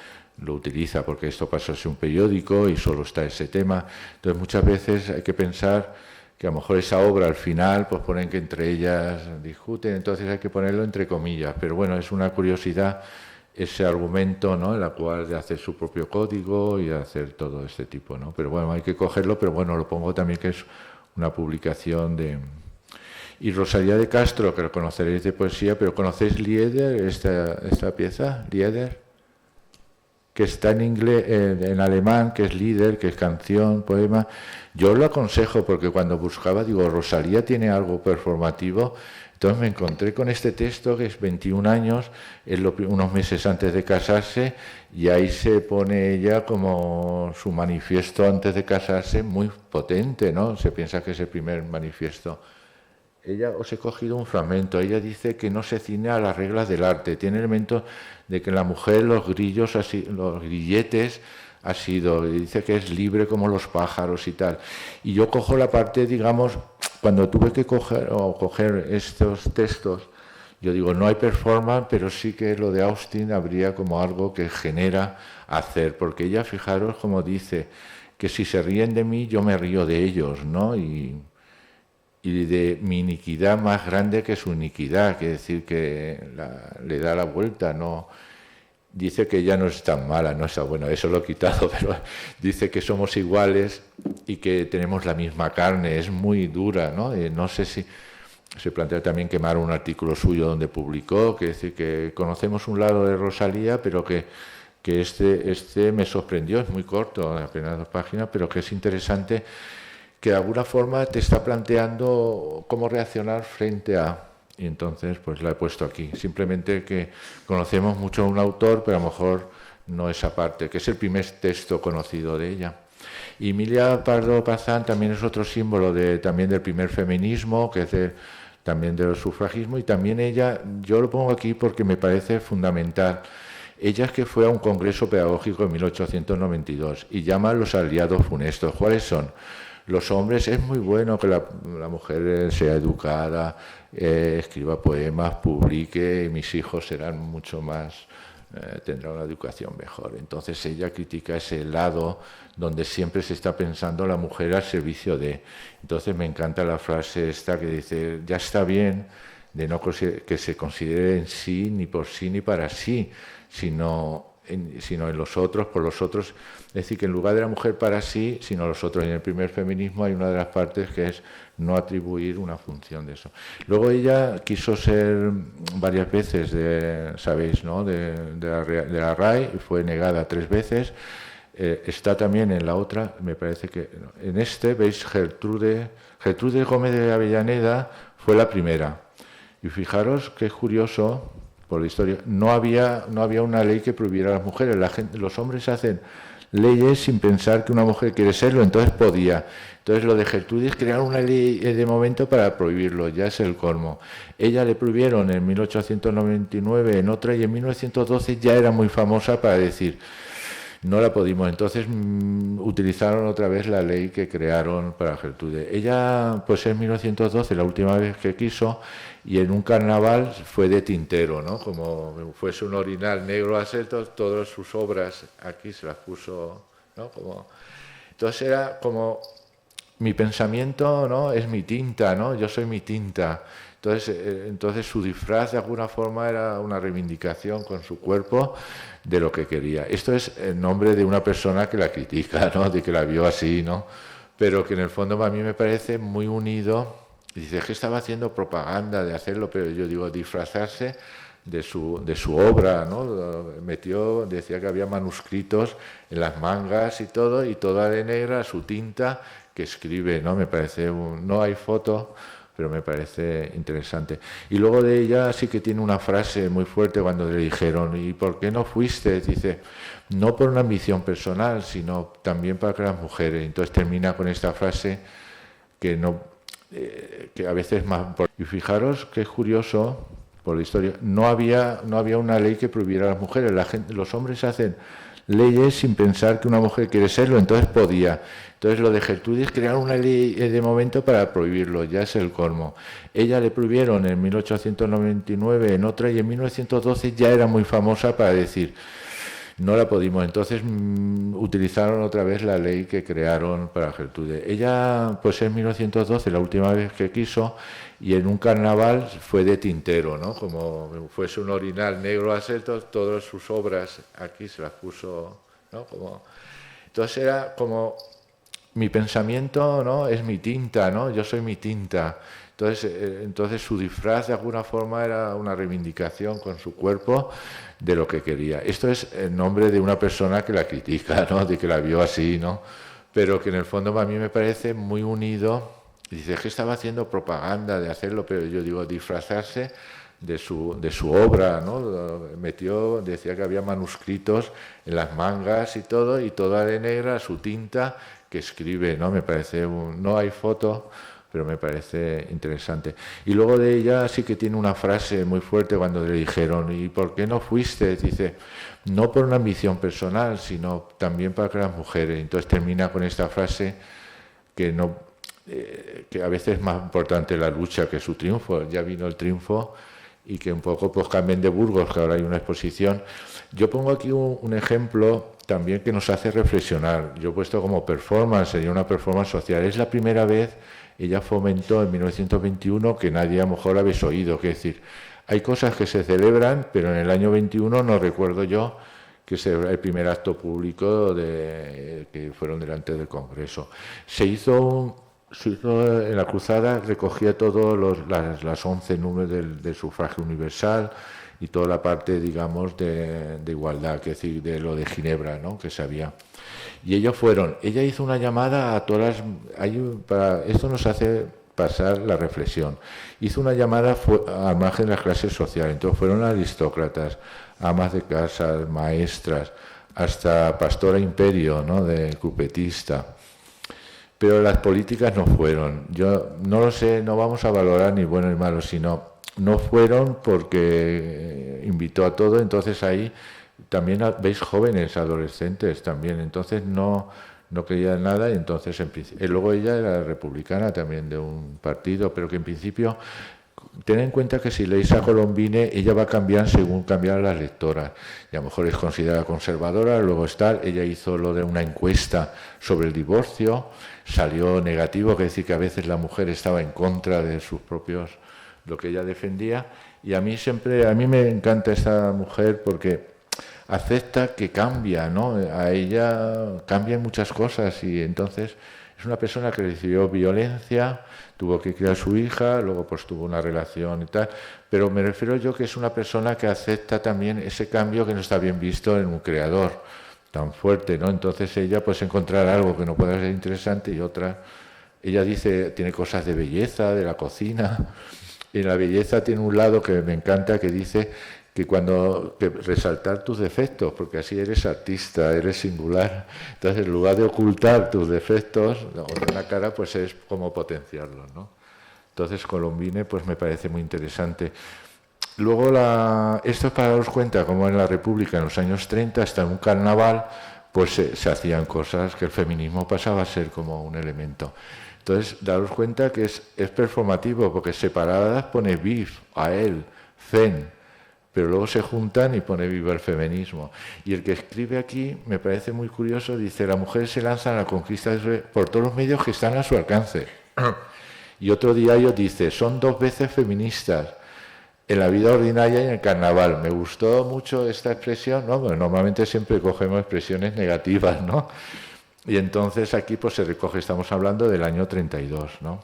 Speaker 2: lo utiliza, porque esto pasó a ser un periódico y solo está ese tema. Entonces muchas veces hay que pensar que a lo mejor esa obra al final pues ponen que entre ellas discuten, entonces hay que ponerlo entre comillas, pero bueno, es una curiosidad ese argumento, ¿no?, en la cual de hacer su propio código y hacer todo este tipo, ¿no? Pero bueno, hay que cogerlo, pero bueno, lo pongo también que es una publicación de... Y Rosalía de Castro, que lo conoceréis de poesía, pero ¿conocéis Lieder, esta pieza? Lieder, que está en inglés, en alemán, que es Lieder, que es canción, poema. Yo lo aconsejo porque cuando buscaba, digo, Rosalía tiene algo performativo. Entonces me encontré con este texto, que es 21 años, unos meses antes de casarse, y ahí se pone ella como su manifiesto antes de casarse, muy potente, ¿no? Se piensa que es el primer manifiesto. Os he cogido un fragmento. Ella dice que no se ciñe a las reglas del arte. Tiene elementos de que en la mujer los grilletes ha sido, y dice que es libre como los pájaros y tal. Y yo cojo la parte, digamos, cuando tuve que coger estos textos, yo digo, no hay performance, pero sí que lo de Austin habría como algo que genera hacer, porque ella, fijaros como dice, que si se ríen de mí, yo me río de ellos, ¿no? Y de mi iniquidad más grande que su iniquidad, que decir que le da la vuelta, ¿no? Dice que ella no es tan mala, no es bueno, eso lo he quitado, pero dice que somos iguales y que tenemos la misma carne, es muy dura, ¿no? No sé si se plantea también quemar un artículo suyo donde publicó, que decir que conocemos un lado de Rosalía, pero que este me sorprendió, es muy corto, apenas 2 páginas, pero que es interesante, que de alguna forma te está planteando cómo reaccionar frente a... Y entonces pues la he puesto aquí. Simplemente que conocemos mucho a un autor, pero a lo mejor no esa parte, que es el primer texto conocido de ella. Y Emilia Pardo Bazán también es otro símbolo también del primer feminismo, que es también del sufragismo, y también ella, yo lo pongo aquí porque me parece fundamental. Ella es que fue a un congreso pedagógico en 1892 y llama a los aliados funestos. ¿Cuáles son? Los hombres, es muy bueno que la mujer sea educada, escriba poemas, publique, y mis hijos serán mucho más, tendrán una educación mejor. Entonces ella critica ese lado donde siempre se está pensando la mujer al servicio de... Entonces me encanta la frase esta que dice, ya está bien de no que se considere en sí, ni por sí, ni para sí, sino en los otros, por los otros. Es decir, que en lugar de la mujer para sí, sino los otros. En el primer feminismo hay una de las partes que es no atribuir una función de eso. Luego ella quiso ser varias veces, sabéis, ¿no?, de la RAE, y fue negada 3 veces. Está también en la otra, me parece que... En veis, Gertrude Gómez de Avellaneda fue la primera. Y fijaros que es curioso, por la historia, no había una ley que prohibiera a las mujeres. Los hombres hacen leyes sin pensar que una mujer quiere serlo, entonces podía. Entonces lo de Gertrudis, crear una ley de momento para prohibirlo, ya es el colmo. Ella le prohibieron en 1899 en otra y en 1912 ya era muy famosa para decir, no la pudimos. Entonces utilizaron otra vez la ley que crearon para Gertrude. Ella, pues en 1912, la última vez que quiso, y en un carnaval fue de tintero, ¿no? Como fuese un orinal negro a ser, todas sus obras aquí se las puso, ¿no? Entonces era como, mi pensamiento, ¿no?, es mi tinta, ¿no? Yo soy mi tinta. Entonces su disfraz de alguna forma era una reivindicación con su cuerpo de lo que quería. Esto es el nombre de una persona que la critica, ¿no?, de que la vio así, ¿no? Pero que en el fondo a mí me parece muy unido. Dice que estaba haciendo propaganda de hacerlo, pero yo digo disfrazarse de su obra, ¿no? Decía que había manuscritos en las mangas y toda de negra, su tinta, que escribe, ¿no? Me parece, no hay foto, pero me parece interesante. Y luego de ella sí que tiene una frase muy fuerte cuando le dijeron, ¿y por qué no fuiste? Dice, no por una ambición personal, sino también para que las mujeres. Entonces termina con esta frase que a veces más... Y fijaros que es curioso, por la historia, no había una ley que prohibiera a las mujeres. Los hombres hacen leyes sin pensar que una mujer quiere serlo, entonces podía. Entonces lo de Gertrudis, crear una ley de momento para prohibirlo, ya es el colmo. Ella le prohibieron en 1899 en otra y en 1912 ya era muy famosa para decir, no la pudimos. Entonces utilizaron otra vez la ley que crearon para Gertrude. Ella, pues en 1912, la última vez que quiso, y en un carnaval fue de tintero, ¿no? Como fuese un orinal negro a ser, todas sus obras aquí se las puso, ¿no? Entonces era como, mi pensamiento, ¿no?, es mi tinta, ¿no? Yo soy mi tinta. Entonces su disfraz de alguna forma era una reivindicación con su cuerpo de lo que quería. Esto es el nombre de una persona que la critica, ¿no?, de que la vio así, ¿no? Pero que en el fondo a mí me parece muy unido. Dice que estaba haciendo propaganda de hacerlo, pero yo digo disfrazarse de su obra, ¿no? Decía que había manuscritos en las mangas y toda de negra, su tinta, que escribe, ¿no? Me parece, no hay foto, pero me parece interesante. Y luego de ella sí que tiene una frase muy fuerte cuando le dijeron, ¿y por qué no fuiste? Dice, no por una ambición personal, sino también para que las mujeres. Entonces termina con esta frase que a veces es más importante la lucha que su triunfo. Ya vino el triunfo y que un poco pues cambien de Burgos, que ahora hay una exposición. Yo pongo aquí un ejemplo también que nos hace reflexionar. Yo he puesto como performance, sería una performance social. Es la primera vez, ella fomentó en 1921 que nadie a lo mejor habéis oído, que es decir, hay cosas que se celebran, pero en el año 21 no recuerdo yo que sea el primer acto público que fueron delante del Congreso. Se hizo en la cruzada, recogía todos las 11 números del sufragio universal y toda la parte, digamos, de igualdad, que es decir, de lo de Ginebra, ¿no?, que se había. Y ella hizo una llamada a todas esto nos hace pasar la reflexión. Hizo una llamada al margen de las clases sociales. Entonces fueron aristócratas, amas de casa, maestras, hasta pastora imperio, ¿no?, de cupetista. Pero las políticas no fueron. Yo no lo sé, no vamos a valorar ni bueno ni malo, sino no fueron porque invitó a todo. Entonces ahí también veis jóvenes, adolescentes también. Entonces no querían nada. Y entonces luego ella era republicana también de un partido, pero que en principio, ten en cuenta que si leéis a Colombine, ella va a cambiar según cambian las lectoras. Y a lo mejor es considerada conservadora, luego ella hizo lo de una encuesta sobre el divorcio, salió negativo, que decir que a veces la mujer estaba en contra de sus propios, lo que ella defendía. Y a mí me encanta esta mujer porque acepta que cambia, ¿no? A ella cambian muchas cosas y entonces es una persona que recibió violencia, tuvo que criar a su hija, luego pues tuvo una relación y tal, pero me refiero yo que es una persona que acepta también ese cambio que no está bien visto en un creador tan fuerte, ¿no? Entonces ella pues encontrar algo que no pueda ser interesante y ella dice, tiene cosas de belleza, de la cocina, Y la belleza tiene un lado que me encanta, que dice que resaltar tus defectos, porque así eres artista, eres singular. Entonces, en lugar de ocultar tus defectos o de una cara, pues es como potenciarlos, ¿no? Entonces, Colombine, pues me parece muy interesante. Luego, esto es para daros cuenta, como en la República en los años 30, hasta en un carnaval, pues se hacían cosas que el feminismo pasaba a ser como un elemento. Entonces, daros cuenta que es performativo, porque separadas pone BIF, a él, FEN, pero luego se juntan y pone viva el feminismo. Y el que escribe aquí me parece muy curioso, dice, la mujer se lanza a la conquista por todos los medios que están a su alcance. Y otro diario dice, son 2 veces feministas, en la vida ordinaria y en el carnaval. Me gustó mucho esta expresión, ¿no? Bueno, normalmente siempre cogemos expresiones negativas, ¿no? Y entonces aquí pues se recoge, estamos hablando del año 32, ¿no?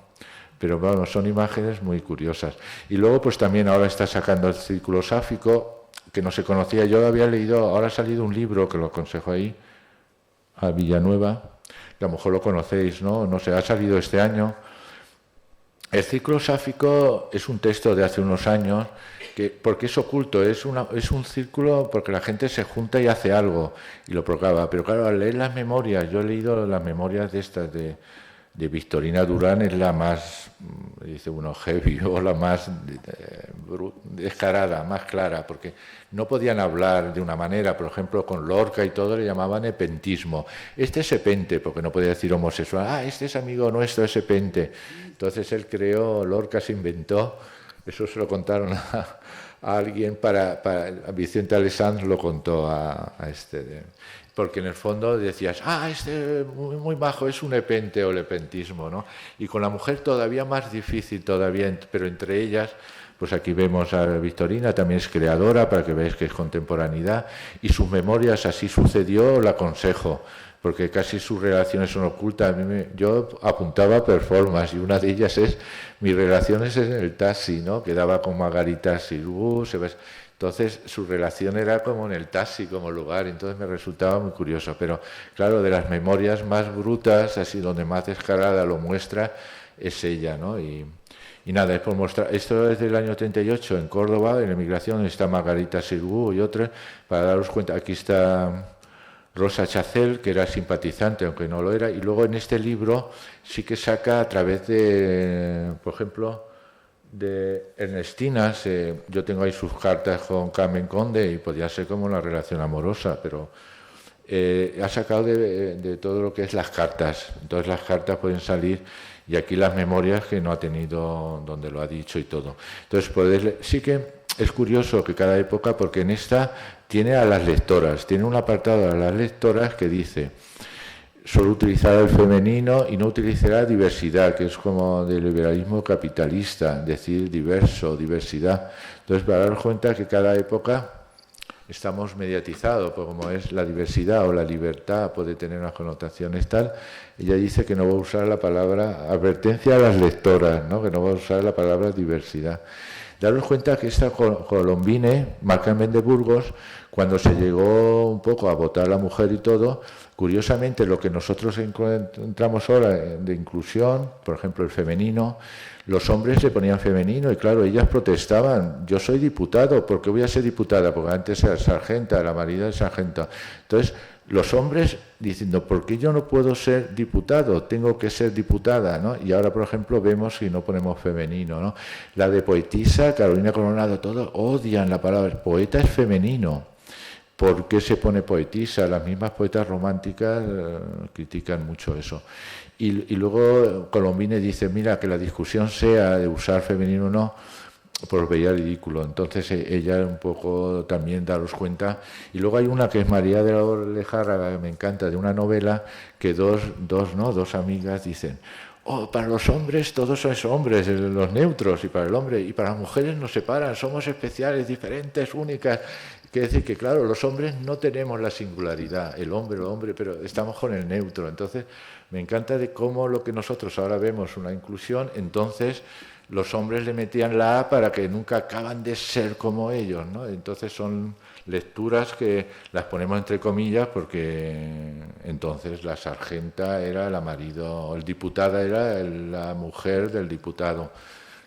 Speaker 2: Pero bueno, son imágenes muy curiosas. Y luego pues también ahora está sacando el Círculo Sáfico, que no se conocía, yo lo había leído, ahora ha salido un libro que lo aconsejo ahí, a Villanueva, que a lo mejor lo conocéis, ¿no? No sé, ha salido este año. El Círculo Sáfico es un texto de hace unos años, porque es oculto, es un círculo porque la gente se junta y hace algo, y lo proclama. Pero claro, al leer las memorias, yo he leído las memorias de estas de Victorina Durán, es la más, dice uno, heavy, o la más descarada, más clara, porque no podían hablar de una manera, por ejemplo, con Lorca y todo le llamaban epentismo. Este es epente, porque no podía decir homosexual, este es amigo nuestro, es epente. Entonces él creó, Lorca se inventó, eso se lo contaron a alguien, a Vicente Alessandro lo contó a este... porque en el fondo decías, este muy, muy majo, es un epente o el epentismo, ¿no? Y con la mujer todavía más difícil, todavía, pero entre ellas, pues aquí vemos a Victorina, también es creadora, para que veáis que es contemporaneidad, y sus memorias, así sucedió, la aconsejo, porque casi sus relaciones son ocultas. Yo apuntaba performance, y una de ellas es mis relaciones en el taxi, ¿no? Quedaba con Margarita Sirú, entonces su relación era como en el taxi, como lugar, entonces me resultaba muy curioso. Pero claro, de las memorias más brutas, así donde más descarada lo muestra, es ella, ¿no? Y nada, es por mostrar, esto es del año 38 en Córdoba, en la emigración, está Margarita Sirú y otras, para daros cuenta, aquí está Rosa Chacel, que era simpatizante, aunque no lo era, y luego en este libro sí que saca a través de, por ejemplo, de Ernestinas, yo tengo ahí sus cartas con Carmen Conde y podía ser como una relación amorosa, pero ha sacado de todo lo que es las cartas. Entonces las cartas pueden salir y aquí las memorias que no ha tenido, donde lo ha dicho y todo. Entonces sí que es curioso que cada época, porque en esta tiene a las lectoras, tiene un apartado a las lectoras que dice: solo utilizará el femenino y no utilizará diversidad, que es como del liberalismo capitalista, decir diverso, diversidad. Entonces, para dar cuenta que cada época estamos mediatizados, pues como es la diversidad o la libertad, puede tener unas connotaciones tal. Ella dice que no va a usar la palabra, advertencia a las lectoras, ¿no? Que no va a usar la palabra diversidad. Daros cuenta que esta Colombine, Carmen de Burgos, cuando se llegó un poco a votar a la mujer y todo, curiosamente lo que nosotros encontramos ahora de inclusión, por ejemplo el femenino, los hombres se ponían femenino y claro, ellas protestaban: yo soy diputado, ¿por qué voy a ser diputada? Porque antes era sargenta, la marida es sargento. Entonces, los hombres diciendo: ¿por qué yo no puedo ser diputado? Tengo que ser diputada, ¿no? Y ahora, por ejemplo, vemos si no ponemos femenino, ¿no? La de poetisa, Carolina Coronado, todos odian la palabra. Poeta es femenino. ¿Por qué se pone poetisa? Las mismas poetas románticas critican mucho eso. Y luego Colombine dice: mira, que la discusión sea de usar femenino o no, pues veía ridículo. Entonces ella un poco también daros cuenta. Y luego hay una que es María de la Orejárraga, que me encanta, de una novela que dos amigas dicen: para los hombres todos son hombres, los neutros, y para el hombre, y para las mujeres nos separan, somos especiales, diferentes, únicas. Quiere decir que, claro, los hombres no tenemos la singularidad, el hombre, pero estamos con el neutro. Entonces, me encanta de cómo lo que nosotros ahora vemos una inclusión, entonces los hombres le metían la A para que nunca acaban de ser como ellos, ¿no? Entonces son lecturas que las ponemos entre comillas porque entonces la sargenta era la marido, el diputada era la mujer del diputado.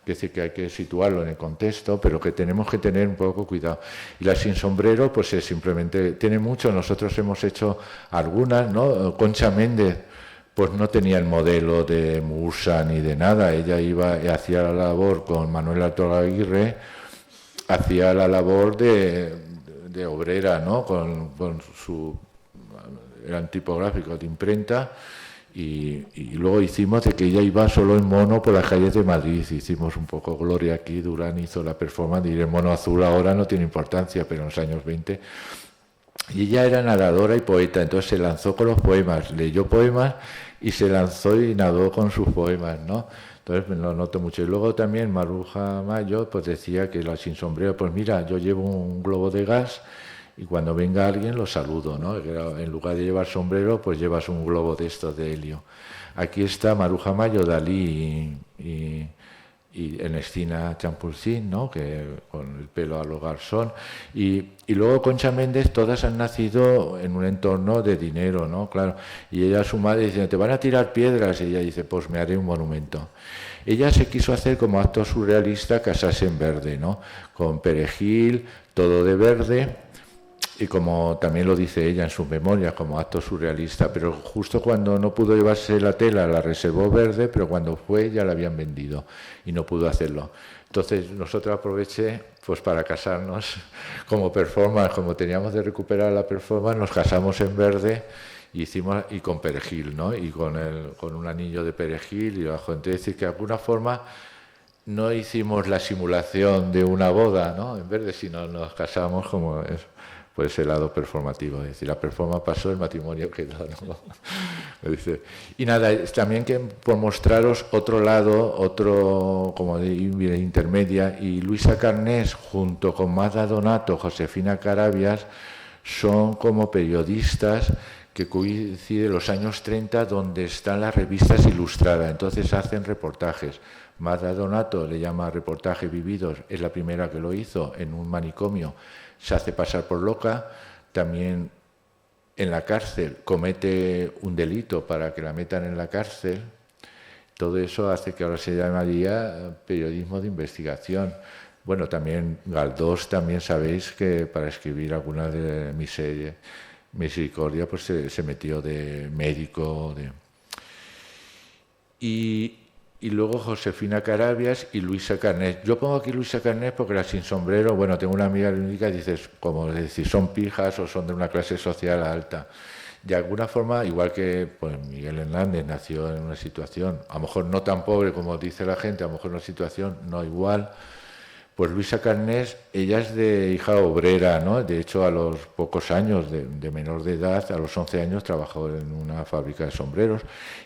Speaker 2: que decir que hay que situarlo en el contexto, pero que tenemos que tener un poco cuidado. Y la sin sombrero, pues es simplemente, tiene mucho, nosotros hemos hecho algunas, ¿no? Concha Méndez, pues no tenía el modelo de Musa ni de nada, ella iba y hacía la labor con Manuel Artola Aguirre, hacía la labor de obrera, ¿no? Con su, eran tipográficos de imprenta, y luego hicimos de que ella iba solo en mono por las calles de Madrid, hicimos un poco Gloria aquí, Durán hizo la performance, y el mono azul ahora no tiene importancia, pero en los años 20... Y ella era narradora y poeta, entonces se lanzó con los poemas, leyó poemas y se lanzó y nadó con sus poemas, ¿no? Entonces me lo noto mucho. Y luego también Maruja Mayo pues decía que la sin sombrero, pues mira, yo llevo un globo de gas y cuando venga alguien lo saludo, ¿no? En lugar de llevar sombrero, pues llevas un globo de estos de helio. Aquí está Maruja Mayo, Dalí y Ernestina Champurcín, ¿no? Que con el pelo a lo garzón, y luego Concha Méndez, todas han nacido en un entorno de dinero, ¿no? Claro, y ella, su madre, dice, te van a tirar piedras, y ella dice, pues me haré un monumento. Ella se quiso hacer como acto surrealista, casarse en verde, ¿no? Con perejil, todo de verde, y como también lo dice ella en sus memorias, como acto surrealista, pero justo cuando no pudo llevarse la tela la reservó verde, pero cuando fue ya la habían vendido y no pudo hacerlo. Entonces nosotros aproveché pues para casarnos como performance, como teníamos de recuperar la performance, nos casamos en verde y con perejil, ¿no? Y con un anillo de perejil y bajo. Entonces, decir que de alguna forma no hicimos la simulación de una boda, ¿no? En verde, sino nos casamos como es. Pues el lado performativo, es decir, la performance pasó, el matrimonio quedó, ¿no? Y nada, también que por mostraros otro lado, otro como de intermedia, y Luisa Carnés junto con Magda Donato, Josefina Carabias, son como periodistas que coinciden los años 30 donde están las revistas ilustradas, entonces hacen reportajes. Magda Donato le llama reportaje vividos, es la primera que lo hizo en un manicomio, se hace pasar por loca, también en la cárcel comete un delito para que la metan en la cárcel. Todo eso hace que ahora se llamaría periodismo de investigación. Bueno, también Galdós, también sabéis que para escribir alguna de mis series, Misericordia, pues se metió de médico. Y luego Josefina Carabias y Luisa Carnés. Yo pongo aquí Luisa Carnés porque la sin sombrero, bueno, tengo una amiga única y dices, como decir, son pijas o son de una clase social alta. De alguna forma, igual que pues, Miguel Hernández nació en una situación, a lo mejor no tan pobre como dice la gente, a lo mejor en una situación no igual, pues Luisa Carnés, ella es de hija obrera, ¿no? De hecho, a los pocos años de menor de edad, a los 11 años, trabajó en una fábrica de sombreros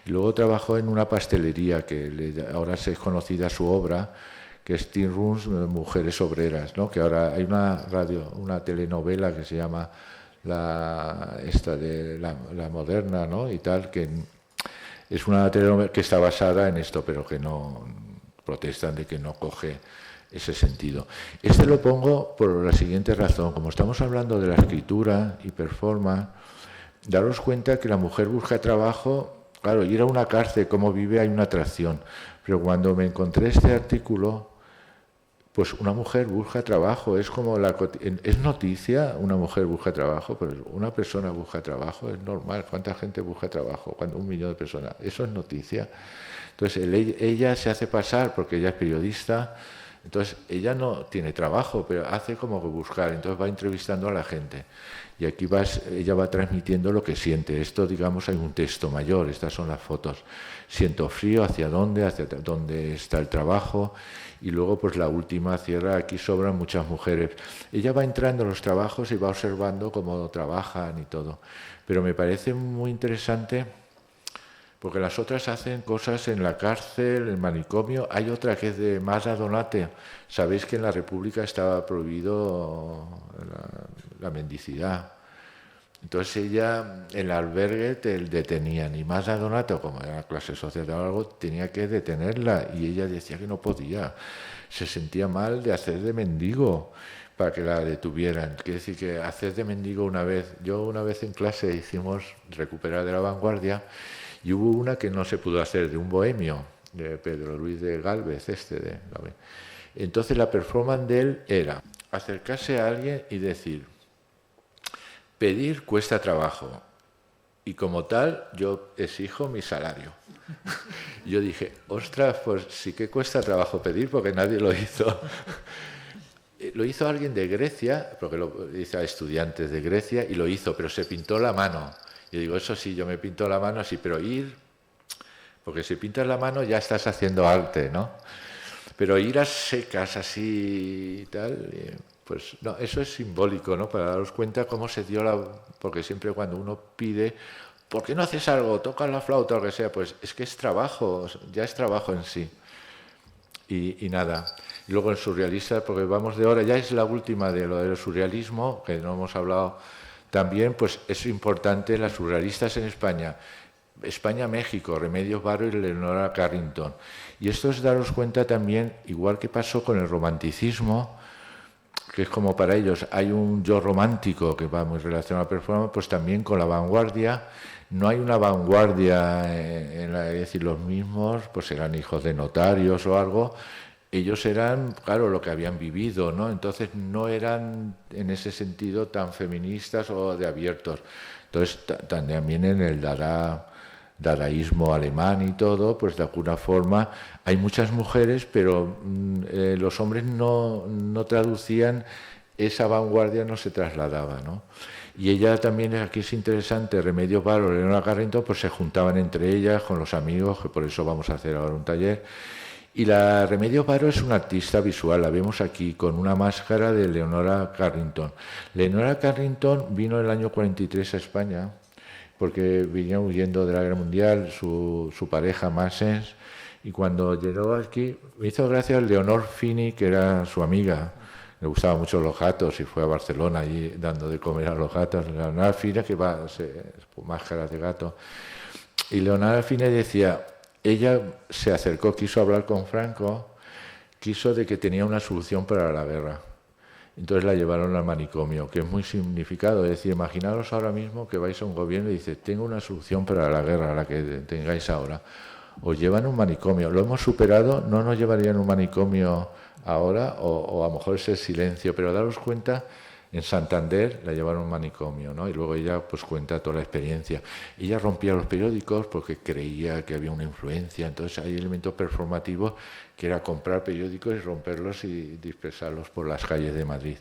Speaker 2: y luego trabajó en una pastelería que ahora es conocida su obra, que es Teen Rooms, Mujeres Obreras, ¿no? Que ahora hay una telenovela que se llama la Moderna, ¿no? Y tal, que es una telenovela que está basada en esto, pero que no protestan de que no coge ese sentido. Este lo pongo por la siguiente razón. Como estamos hablando de la escritura y performance, daros cuenta que la mujer busca trabajo, claro, ir a una cárcel, cómo vive, hay una atracción. Pero cuando me encontré este artículo, pues una mujer busca trabajo, es como es noticia, una mujer busca trabajo, pero una persona busca trabajo, es normal. ¿Cuánta gente busca trabajo? 1 millón de personas. Eso es noticia. Entonces ella se hace pasar, porque ella es periodista. Entonces, ella no tiene trabajo, pero hace como que buscar, entonces va entrevistando a la gente. Y aquí ella va transmitiendo lo que siente. Esto, digamos, hay un texto mayor, estas son las fotos. Siento frío, hacia dónde está el trabajo. Y luego, pues la última cierra, aquí sobran muchas mujeres. Ella va entrando en los trabajos y va observando cómo trabajan y todo. Pero me parece muy interesante, porque las otras hacen cosas en la cárcel, en el manicomio. Hay otra que es de Magda Donate. Sabéis que en la República estaba prohibido la mendicidad. Entonces ella, en el albergue te detenían. Y Magda Donato, como era clase social o algo, tenía que detenerla. Y ella decía que no podía. Se sentía mal de hacer de mendigo para que la detuvieran. Quiere decir que hacer de mendigo una vez. Yo una vez en clase hicimos Recuperar de la Vanguardia. Y hubo una que no se pudo hacer, de un bohemio. Pedro Luis de Gálvez, Entonces la performance de él era acercarse a alguien y decir, pedir cuesta trabajo y como tal yo exijo mi salario. Yo dije, ostras, pues sí que cuesta trabajo pedir porque nadie lo hizo. Lo hizo alguien de Grecia, porque lo hizo a estudiantes de Grecia y lo hizo, pero se pintó la mano. Yo digo, eso sí, yo me pinto la mano, sí, pero porque si pintas la mano ya estás haciendo arte, ¿no? Pero ir a secas así y tal, pues no, eso es simbólico, ¿no? Para daros cuenta cómo se dio porque siempre cuando uno pide, ¿por qué no haces algo? Tocas la flauta o lo que sea, pues es que es trabajo, ya es trabajo en sí. Y nada. Y luego el surrealista, porque vamos de hora, ya es la última de lo del surrealismo, que no hemos hablado también, pues es importante las surrealistas en España. España-México, Remedios Varo y Leonora Carrington. Y esto es daros cuenta también, igual que pasó con el romanticismo, que es como para ellos hay un yo romántico que va muy relacionado a la performance, pues también con la vanguardia. No hay una vanguardia, es decir, los mismos, pues eran hijos de notarios o algo, ellos eran, claro, lo que habían vivido, ¿no? Entonces no eran en ese sentido tan feministas o de abiertos. Entonces también en el dadaísmo alemán y todo, pues de alguna forma hay muchas mujeres, pero los hombres no traducían, esa vanguardia no se trasladaba, ¿no? Y ella también, aquí es interesante, Remedios Varo, Leonora Carrington, pues se juntaban entre ellas con los amigos, que por eso vamos a hacer ahora un taller. Y la Remedios Varo es una artista visual, la vemos aquí con una máscara de Leonora Carrington. Leonora Carrington vino en el año 43 a España, porque venía huyendo de la Guerra Mundial, su pareja Massens, y cuando llegó aquí, me hizo gracia Leonor Fini, que era su amiga, le gustaban mucho los gatos y fue a Barcelona allí dando de comer a los gatos. Leonor Fini, que va máscaras de gato. Y Leonor Fini decía, ella se acercó, quiso hablar con Franco, quiso de que tenía una solución para la guerra. Entonces la llevaron al manicomio, que es muy significado. Es decir, imaginaros ahora mismo que vais a un gobierno y dice, tengo una solución para la guerra, la que tengáis ahora. Os llevan a un manicomio. Lo hemos superado, no nos llevarían a un manicomio ahora, o a lo mejor es el silencio, pero daros cuenta, en Santander la llevaron a un manicomio, ¿no? Y luego ella pues cuenta toda la experiencia. Ella rompía los periódicos porque creía que había una influencia, entonces hay elementos performativos que era comprar periódicos y romperlos y dispersarlos por las calles de Madrid.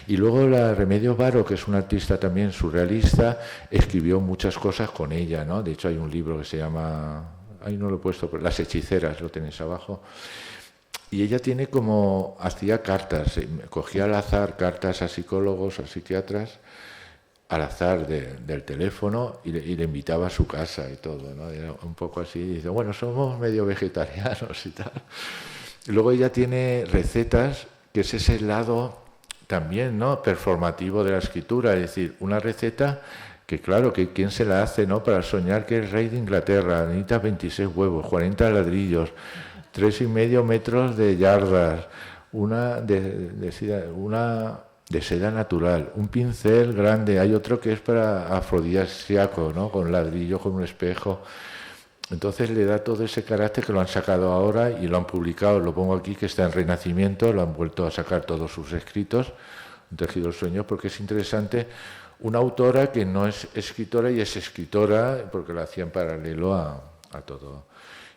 Speaker 2: Y luego la Remedios Varo, que es una artista también surrealista, escribió muchas cosas con ella, ¿no? De hecho hay un libro que se llama, ahí no lo he puesto, pero Las hechiceras, lo tenéis abajo. Y ella tiene como, hacía cartas, cogía al azar cartas a psicólogos, a psiquiatras, al azar del teléfono y le invitaba a su casa y todo, ¿no? Era un poco así, y dice, bueno, somos medio vegetarianos y tal. Y luego ella tiene recetas, que es ese lado también, ¿no?, performativo de la escritura, es decir, una receta que claro, que quién se la hace, ¿no?, para soñar que es rey de Inglaterra, necesitas 26 huevos, 40 ladrillos, 3,5 metros de yardas, una de seda natural, un pincel grande, hay otro que es para afrodisíaco, ¿no?, con ladrillo, con un espejo. Entonces le da todo ese carácter que lo han sacado ahora y lo han publicado, lo pongo aquí, que está en Renacimiento, lo han vuelto a sacar todos sus escritos, un tejido del sueño, porque es interesante, una autora que no es escritora y es escritora, porque lo hacía en paralelo a todo.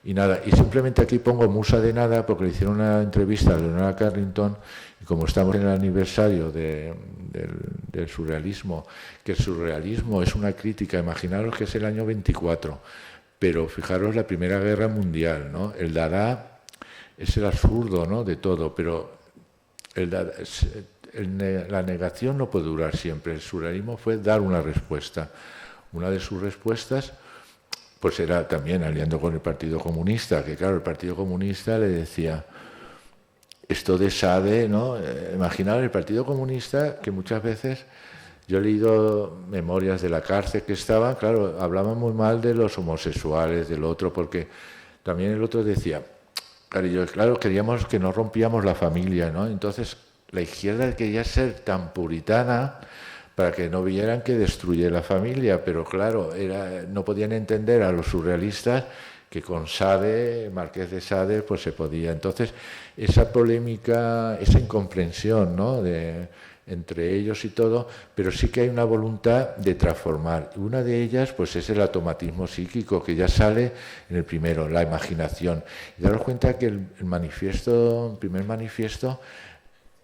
Speaker 2: Y nada, y simplemente aquí pongo Musa de Nada porque le hicieron una entrevista a Leonora Carrington y como estamos en el aniversario del surrealismo, que el surrealismo es una crítica, imaginaros que es el año 24, pero fijaros la Primera Guerra Mundial, ¿no? El Dada es el absurdo, ¿no?, de todo, pero la negación no puede durar siempre. El surrealismo fue dar una respuesta. Una de sus respuestas pues era también aliando con el Partido Comunista, que claro, el Partido Comunista le decía, esto de Sade, ¿no? Imaginaos el Partido Comunista, que muchas veces, yo he leído memorias de la cárcel que estaban, claro, hablaban muy mal de los homosexuales, del otro, porque también el otro decía, claro, queríamos que no rompíamos la familia, ¿no? Entonces, la izquierda quería ser tan puritana para que no vieran que destruye la familia, pero claro, no podían entender a los surrealistas que con Sade, Marqués de Sade, pues se podía. Entonces, esa polémica, esa incomprensión, ¿no?, entre ellos y todo, pero sí que hay una voluntad de transformar. Y una de ellas, pues, es el automatismo psíquico, que ya sale en el primero, la imaginación. Y daros cuenta que el primer manifiesto,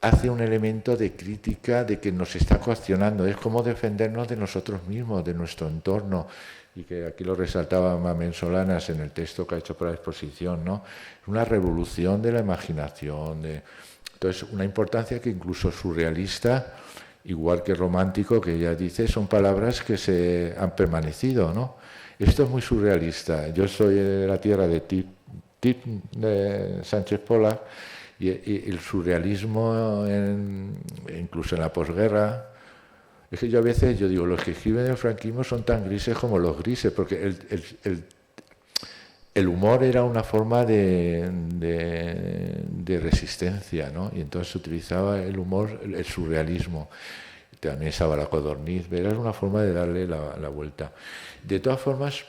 Speaker 2: hace un elemento de crítica de que nos está cuestionando, es como defendernos de nosotros mismos, de nuestro entorno, y que aquí lo resaltaba Mamen Solanas en el texto que ha hecho para la exposición, ¿no? Una revolución de la imaginación, entonces una importancia que incluso surrealista, igual que romántico, que ella dice, son palabras que se han permanecido, ¿no? Esto es muy surrealista. Yo soy de la tierra de de Sánchez Pola, y el surrealismo, incluso en la posguerra, es que yo a veces digo, los que escriben del franquismo son tan grises como los grises, porque el humor era una forma de resistencia, ¿no? Y entonces se utilizaba el humor, el surrealismo. También estaba la codorniz, era una forma de darle la vuelta. De todas formas,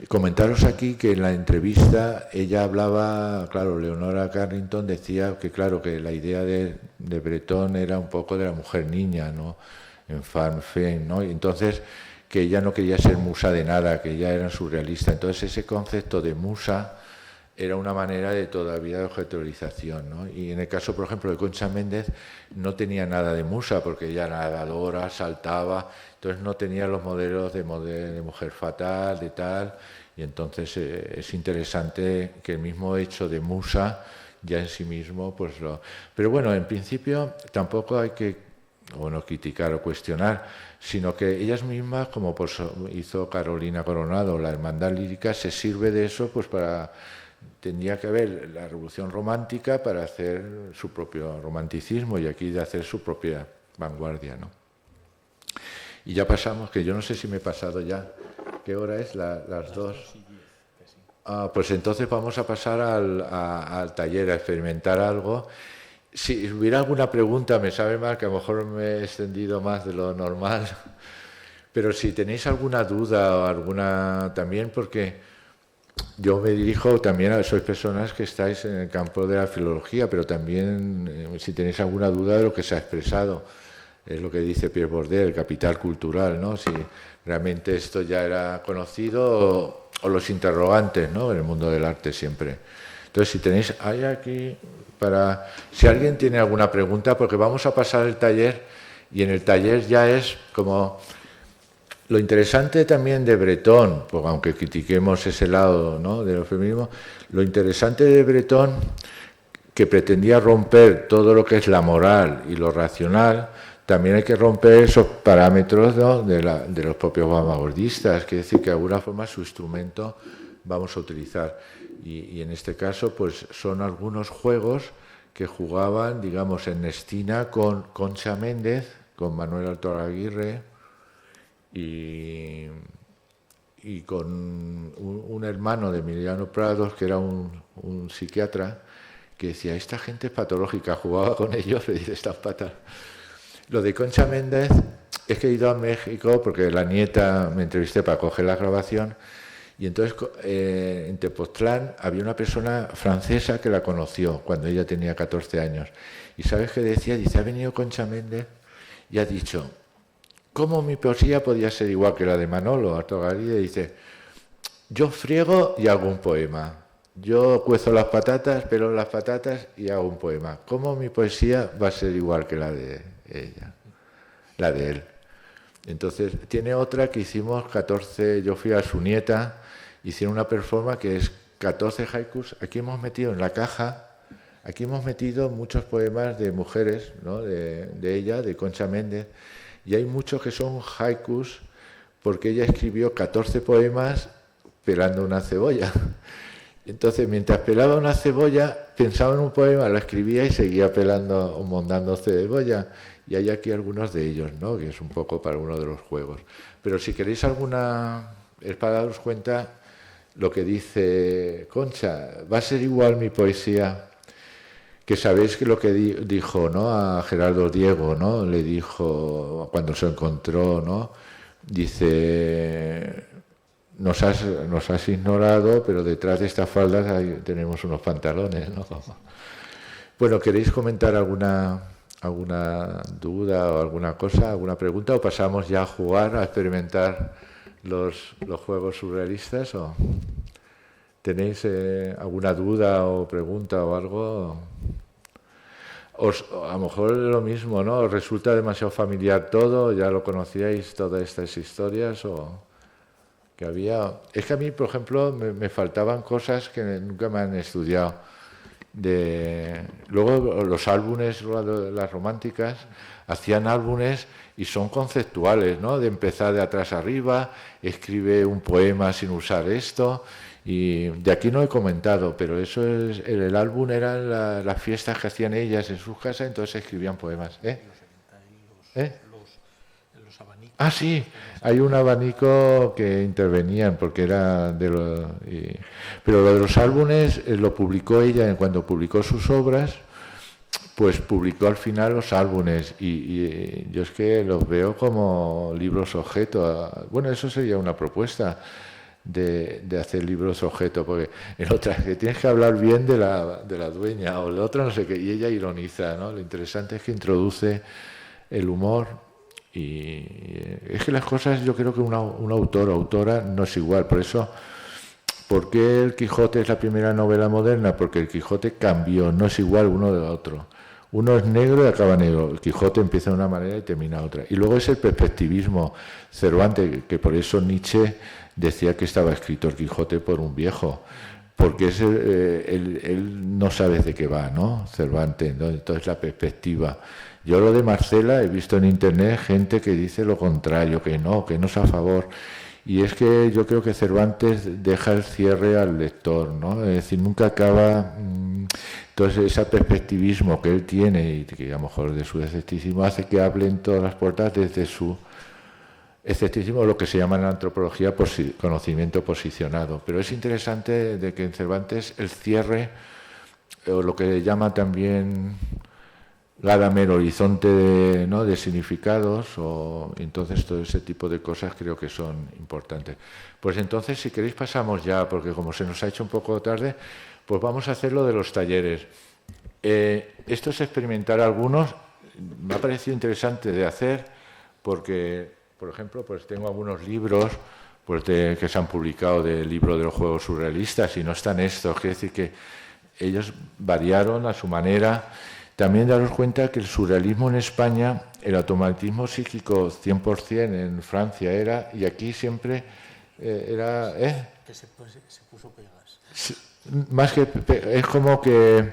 Speaker 2: comentaros aquí que en la entrevista ella hablaba, claro, Leonora Carrington decía que, claro, que la idea de Breton era un poco de la mujer niña, ¿no?, en Femme Femme, ¿no? Y entonces que ella no quería ser musa de nada, que ella era surrealista. Entonces ese concepto de musa era una manera de todavía de objetualización, ¿no? Y en el caso, por ejemplo, de Concha Méndez, no tenía nada de musa, porque ella era nadadora, saltaba, entonces no tenía los modelos de mujer fatal, de tal, y entonces es interesante que el mismo hecho de musa ya en sí mismo, pues lo... Pero bueno, en principio tampoco hay que, bueno, criticar o cuestionar, sino que ellas mismas, como pues hizo Carolina Coronado, la Hermandad Lírica, se sirve de eso pues para... Tendría que haber la revolución romántica para hacer su propio romanticismo y aquí de hacer su propia vanguardia, ¿no? Y ya pasamos, que yo no sé si me he pasado ya. ¿Qué hora es? Las 2. Pues entonces vamos a pasar al taller, a experimentar algo. Si hubiera alguna pregunta, me sabe mal que a lo mejor me he extendido más de lo normal, pero si tenéis alguna duda o alguna también, porque... Yo me dirijo también sois personas que estáis en el campo de la filología, pero también si tenéis alguna duda de lo que se ha expresado, es lo que dice Pierre Bourdieu, el capital cultural, ¿no? Si realmente esto ya era conocido o los interrogantes, ¿no?, en el mundo del arte siempre. Entonces, si tenéis, hay aquí si alguien tiene alguna pregunta, porque vamos a pasar el taller y en el taller ya es como... Lo interesante también de Breton, pues aunque critiquemos ese lado, ¿no?, del feminismo, lo interesante de Breton, que pretendía romper todo lo que es la moral y lo racional, también hay que romper esos parámetros, ¿no?, de los propios vanguardistas, quiere decir que de alguna forma su instrumento vamos a utilizar. Y en este caso, pues son algunos juegos que jugaban, digamos, Ernestina con Concha Méndez, con Manuel Alto Aguirre, y con un hermano de Emiliano Prados, que era un psiquiatra, que decía, esta gente es patológica, jugaba con ellos, le dice, estas patas. Lo de Concha Méndez es que he ido a México, porque la nieta me entrevisté para coger la grabación, y entonces en Tepoztlán había una persona francesa que la conoció cuando ella tenía 14 años. ¿Y sabes qué decía? Dice, ha venido Concha Méndez y ha dicho... ¿Cómo mi poesía podía ser igual que la de Manolo Artogaride? Dice, yo friego y hago un poema. Yo cuezo las patatas, pelo las patatas y hago un poema. ¿Cómo mi poesía va a ser igual que la de ella? La de él. Entonces, tiene otra que hicimos 14, yo fui a su nieta, hicieron una performance que es 14 haikus. Aquí hemos metido en la caja, aquí hemos metido muchos poemas de mujeres, ¿no?, de ella, de Concha Méndez. Y hay muchos que son haikus porque ella escribió 14 poemas pelando una cebolla. Entonces, mientras pelaba una cebolla, pensaba en un poema, lo escribía y seguía pelando o mondando cebolla. Y hay aquí algunos de ellos, ¿no?, que es un poco para uno de los juegos. Pero si queréis alguna... es para daros cuenta lo que dice Concha. Va a ser igual mi poesía... que sabéis que lo que dijo, ¿no?, a Gerardo Diego, ¿no?, le dijo cuando se encontró, ¿no?, dice, nos has ignorado, pero detrás de estas faldas tenemos unos pantalones, ¿no? Bueno, ¿queréis comentar alguna duda o alguna cosa, alguna pregunta, o pasamos ya a jugar, a experimentar los juegos surrealistas? ¿O tenéis alguna duda o pregunta o algo? A lo mejor es lo mismo, ¿no? ¿Os resulta demasiado familiar todo? ¿Ya lo conocíais todas estas historias? ¿O que había? Es que a mí, por ejemplo, me faltaban cosas que nunca me han estudiado. Luego los álbumes, las románticas, hacían álbumes y son conceptuales, ¿no? De empezar de atrás arriba, escribe un poema sin usar esto. Y de aquí no he comentado, pero eso es el álbum, eran las fiestas que hacían ellas en sus casas, entonces escribían poemas.
Speaker 1: Los abanicos.
Speaker 2: Ah, sí, hay un abanico que intervenían porque era pero lo de los álbumes lo publicó ella cuando publicó sus obras, pues publicó al final los álbumes y yo es que los veo como libros objeto. Bueno, eso sería una propuesta. De hacer libros objeto, porque en otras que tienes que hablar bien de la dueña o la otra no sé qué, y ella ironiza, ¿no? Lo interesante es que introduce el humor y es que las cosas, yo creo que un autor o autora no es igual, por eso, ¿por qué el Quijote es la primera novela moderna? Porque el Quijote cambió, no es igual uno del otro. Uno es negro y acaba negro. El Quijote empieza de una manera y termina de otra. Y luego es el perspectivismo. Cervantes, que por eso Nietzsche decía que estaba escrito el Quijote por un viejo, porque él no sabe de qué va, ¿no? Cervantes, ¿no? Entonces la perspectiva. Yo lo de Marcela he visto en internet gente que dice lo contrario, que no es a favor. Y es que yo creo que Cervantes deja el cierre al lector, ¿no? Es decir, nunca acaba. Entonces ese perspectivismo que él tiene y que a lo mejor de su escepticismo hace que hablen todas las puertas desde su escepticismo, lo que se llama en la antropología conocimiento posicionado. Pero es interesante de que en Cervantes el cierre, o lo que llama también Gadamer horizonte de significados, entonces todo ese tipo de cosas creo que son importantes. Pues entonces, si queréis pasamos ya, porque como se nos ha hecho un poco tarde, pues vamos a hacer lo de los talleres. Esto es experimentar algunos, me ha parecido interesante de hacer, porque, por ejemplo, pues tengo algunos libros pues que se han publicado del libro de los juegos surrealistas y no están estos, quiere decir que ellos variaron a su manera. También daros cuenta que el surrealismo en España, el automatismo psíquico 100% en Francia era, y aquí siempre era...
Speaker 1: Que se puso pegas.
Speaker 2: Más que... es como que...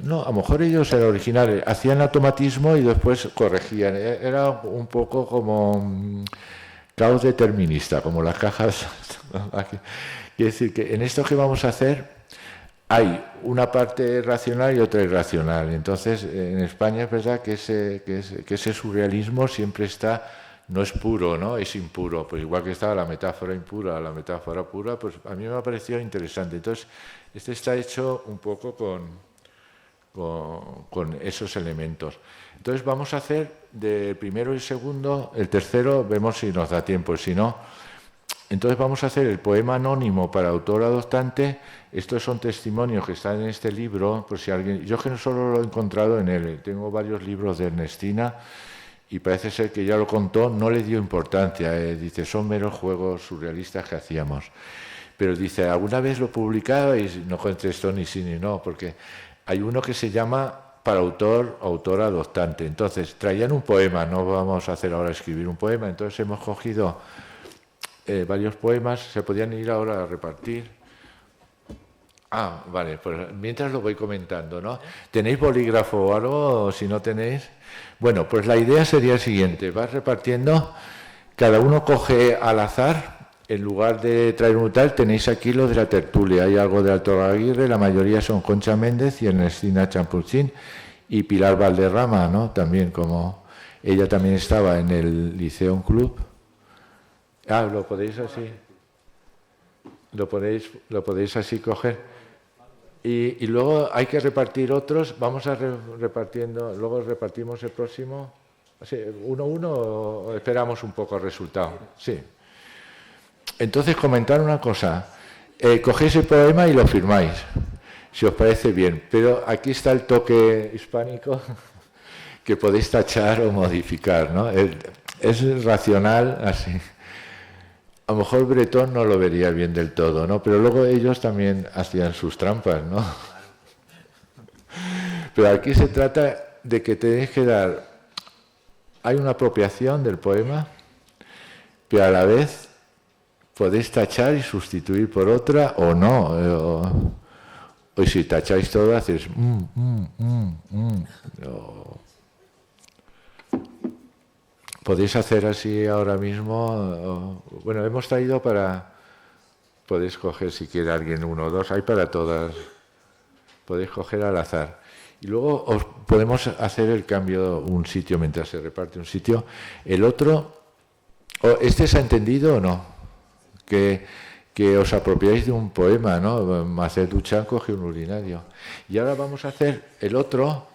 Speaker 2: no, a lo mejor ellos eran originales, hacían automatismo y después corregían. Era un poco como caos determinista, como las cajas. Quiere decir que en esto que vamos a hacer hay una parte racional y otra irracional. Entonces, en España es verdad que ese surrealismo siempre está, no es puro, ¿no? Es impuro. Pues igual que estaba la metáfora impura, la metáfora pura, pues a mí me ha parecido interesante. Entonces, este está hecho un poco con esos elementos. Entonces, vamos a hacer del primero y segundo, el tercero, vemos si nos da tiempo, si no. Entonces vamos a hacer el poema anónimo para autor adoptante. Estos son testimonios que están en este libro, por si alguien... Yo que no solo lo he encontrado en él, tengo varios libros de Ernestina y parece ser que ya lo contó, no le dio importancia. Dice, son meros juegos surrealistas que hacíamos. Pero dice, ¿alguna vez lo publicaba? Y no contestó ni sí ni no, porque hay uno que se llama para autor adoptante. Entonces, traían un poema, no vamos a hacer ahora escribir un poema, entonces hemos cogido... varios poemas, se podían ir ahora a repartir. Ah, vale, pues mientras lo voy comentando, ¿no? ¿Tenéis bolígrafo o algo? Si no tenéis... Bueno, pues la idea sería el siguiente, vas repartiendo, cada uno coge al azar, en lugar de traer un tal, tenéis aquí lo de la tertulia, hay algo de Alto Aguirre, la mayoría son Concha Méndez y Ernestina Champurcín y Pilar Valderrama, ¿no? También como ella también estaba en el Liceum Club. Ah, lo podéis así. Lo podéis así coger. Y luego hay que repartir otros. Vamos a repartiendo. Luego repartimos el próximo. ¿Uno o esperamos un poco el resultado? Sí. Entonces, comentar una cosa. Cogéis el poema y lo firmáis, si os parece bien. Pero aquí está el toque hispánico que podéis tachar o modificar, ¿no? Es racional así. A lo mejor Bretón no lo vería bien del todo, ¿no? Pero luego ellos también hacían sus trampas, ¿no? Pero aquí se trata de que tenéis que dar... Hay una apropiación del poema, pero a la vez podéis tachar y sustituir por otra o no. O si tacháis todo, hacéis... Podéis hacer así ahora mismo. Bueno, hemos traído para... Podéis coger si quiere alguien uno o dos, hay para todas. Podéis coger al azar. Y luego podemos hacer el cambio un sitio mientras se reparte un sitio. El otro, ¿este se ha entendido o no? Que os apropiáis de un poema, ¿no? Macet Duchamp coge un urinario. Y ahora vamos a hacer el otro.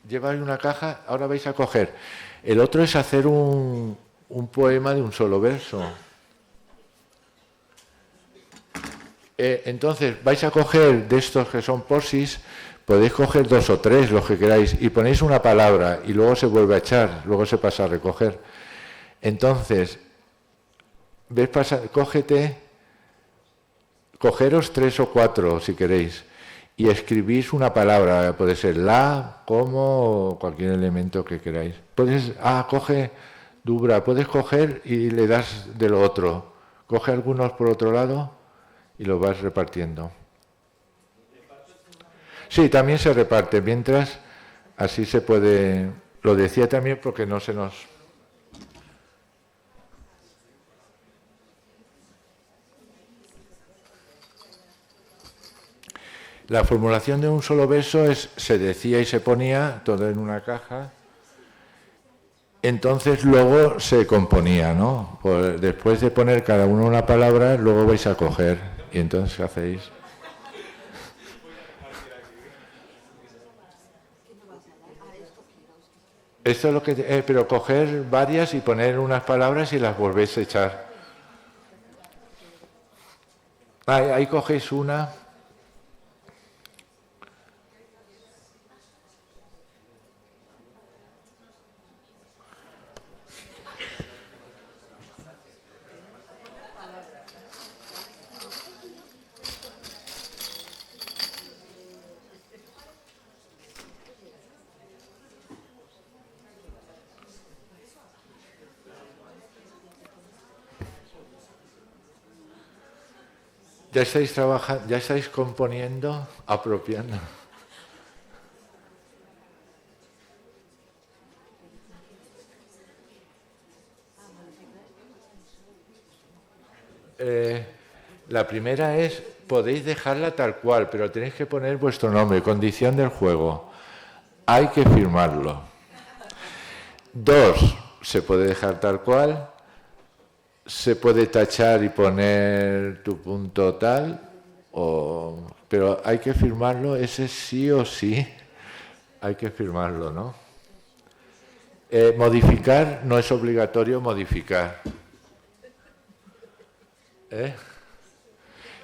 Speaker 2: Lleváis una caja, ahora vais a coger. El otro es hacer un poema de un solo verso. Entonces, vais a coger de estos que son posis, podéis coger 2 o 3, los que queráis, y ponéis una palabra y luego se vuelve a echar, luego se pasa a recoger. Entonces, ves pasar, cogeros 3 o 4 si queréis, y escribís una palabra, puede ser la, como, o cualquier elemento que queráis. Coge Dubra, puedes coger y le das de lo otro. Coge algunos por otro lado y lo vas repartiendo. Sí, también se reparte, mientras así se puede... Lo decía también porque no se nos... La formulación de un solo verso se decía y se ponía todo en una caja, entonces luego se componía, ¿no? Después de poner cada uno una palabra, luego vais a coger, y entonces ¿qué hacéis? Esto es lo que... pero coger varias y poner unas palabras y las volvéis a echar. Ahí cogéis una... Ya estáis trabajando, ya estáis componiendo, apropiando. La primera es, podéis dejarla tal cual, pero tenéis que poner vuestro nombre, condición del juego. Hay que firmarlo. 2, se puede dejar tal cual. Se puede tachar y poner tu punto tal, pero hay que firmarlo, ese sí o sí, hay que firmarlo, ¿no? Modificar, no es obligatorio modificar.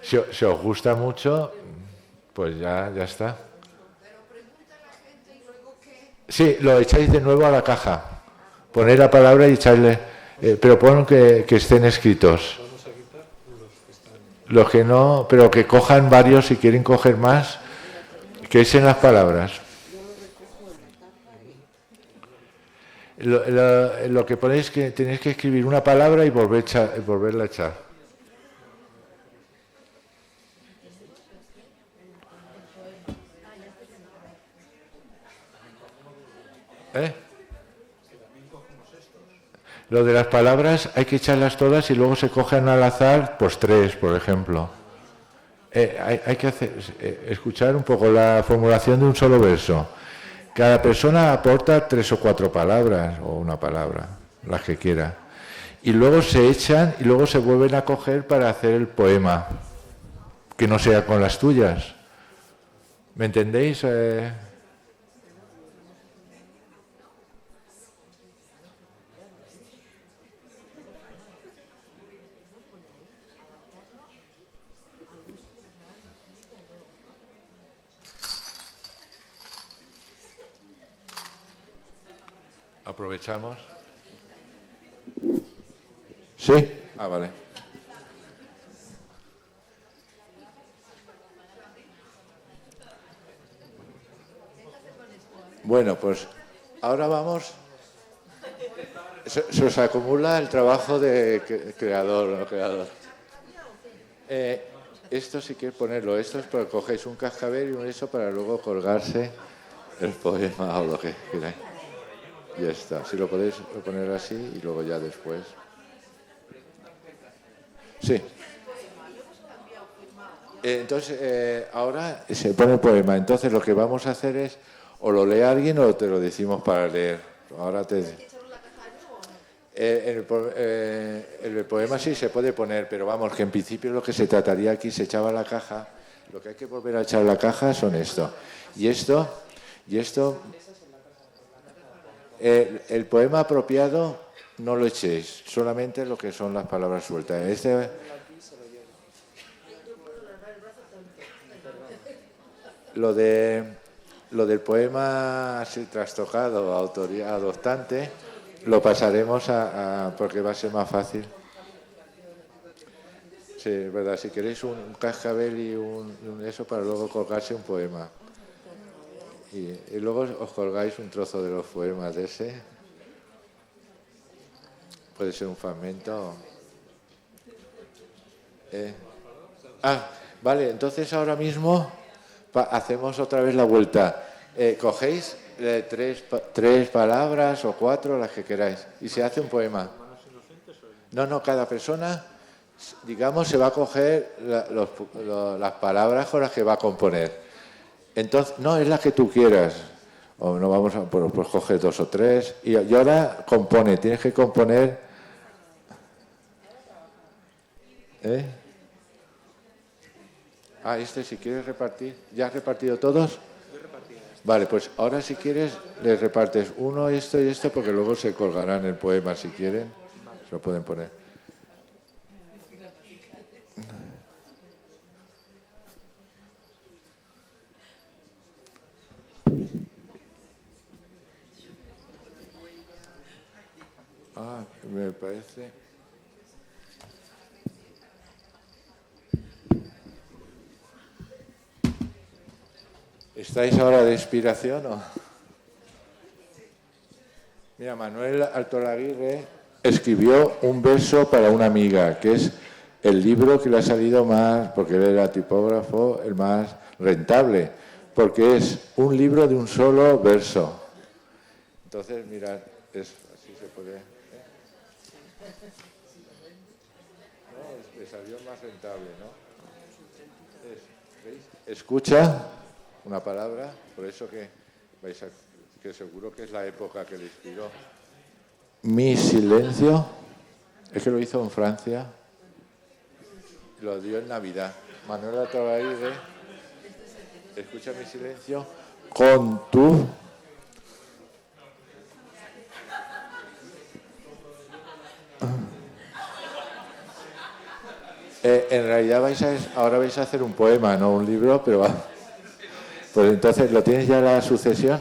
Speaker 2: Si os gusta mucho, pues ya está. Sí, lo echáis de nuevo a la caja. Poner la palabra y echarle... pero pon que estén escritos. Los que no, pero que cojan varios si quieren coger más, que echen las palabras. Lo que ponéis es que tenéis que escribir una palabra y volverla a echar. Lo de las palabras hay que echarlas todas y luego se cogen al azar, pues 3, por ejemplo. Hay que escuchar un poco la formulación de un solo verso. Cada persona aporta 3 o 4 palabras, o una palabra, las que quiera. Y luego se echan y luego se vuelven a coger para hacer el poema, que no sea con las tuyas. ¿Me entendéis? aprovechamos. ¿Sí? Ah, vale. Bueno, pues ahora vamos. Se os acumula el trabajo de creador, ¿no? Creador. Esto sí que ponerlo. Esto es para cogéis un cascabel y un eso para luego colgarse el poema o lo que queráis. Ya está. Si lo podéis poner así y luego ya después. Sí. Entonces, ahora se pone el poema. Entonces, lo que vamos a hacer es, o lo lee alguien o te lo decimos para leer. Ahora te... el poema sí se puede poner, pero vamos, que en principio lo que se trataría aquí, se echaba la caja. Lo que hay que volver a echar la caja son esto. Y esto... El poema apropiado no lo echéis, solamente lo que son las palabras sueltas. Lo del poema así trastocado, autoría adoptante, lo pasaremos porque va a ser más fácil. Sí, es verdad, si queréis un cascabel y un eso para luego colgarse un poema. Y luego os colgáis un trozo de los poemas de ese. Puede ser un fragmento. Vale, entonces ahora mismo hacemos otra vez la vuelta. Cogéis tres palabras o 4, las que queráis, y se hace un poema. No, cada persona, digamos, se va a coger las palabras con las que va a componer. Entonces, no, es la que tú quieras. O no vamos a, pues coger 2 o 3. Y ahora compone, tienes que componer. Si quieres repartir. ¿Ya has repartido todos? Vale, pues ahora si quieres les repartes uno, esto y esto, porque luego se colgarán el poema si quieren. Se lo pueden poner. Me parece... ¿Estáis ahora de inspiración o...? Mira, Manuel Altolaguirre escribió un verso para una amiga, que es el libro que le ha salido más, porque él era tipógrafo, el más rentable, porque es un libro de un solo verso. Entonces, mirad, así se puede... No, le salió más rentable, ¿no? ¿Veis? Escucha una palabra, por eso que seguro que es la época que le inspiró. Mi silencio, es que lo hizo en Francia, lo dio en Navidad. Manuel Altolaguirre, escucha mi silencio con tu... En realidad ahora vais a hacer un poema, no un libro, pero va. Pues entonces, ¿lo tienes ya la sucesión?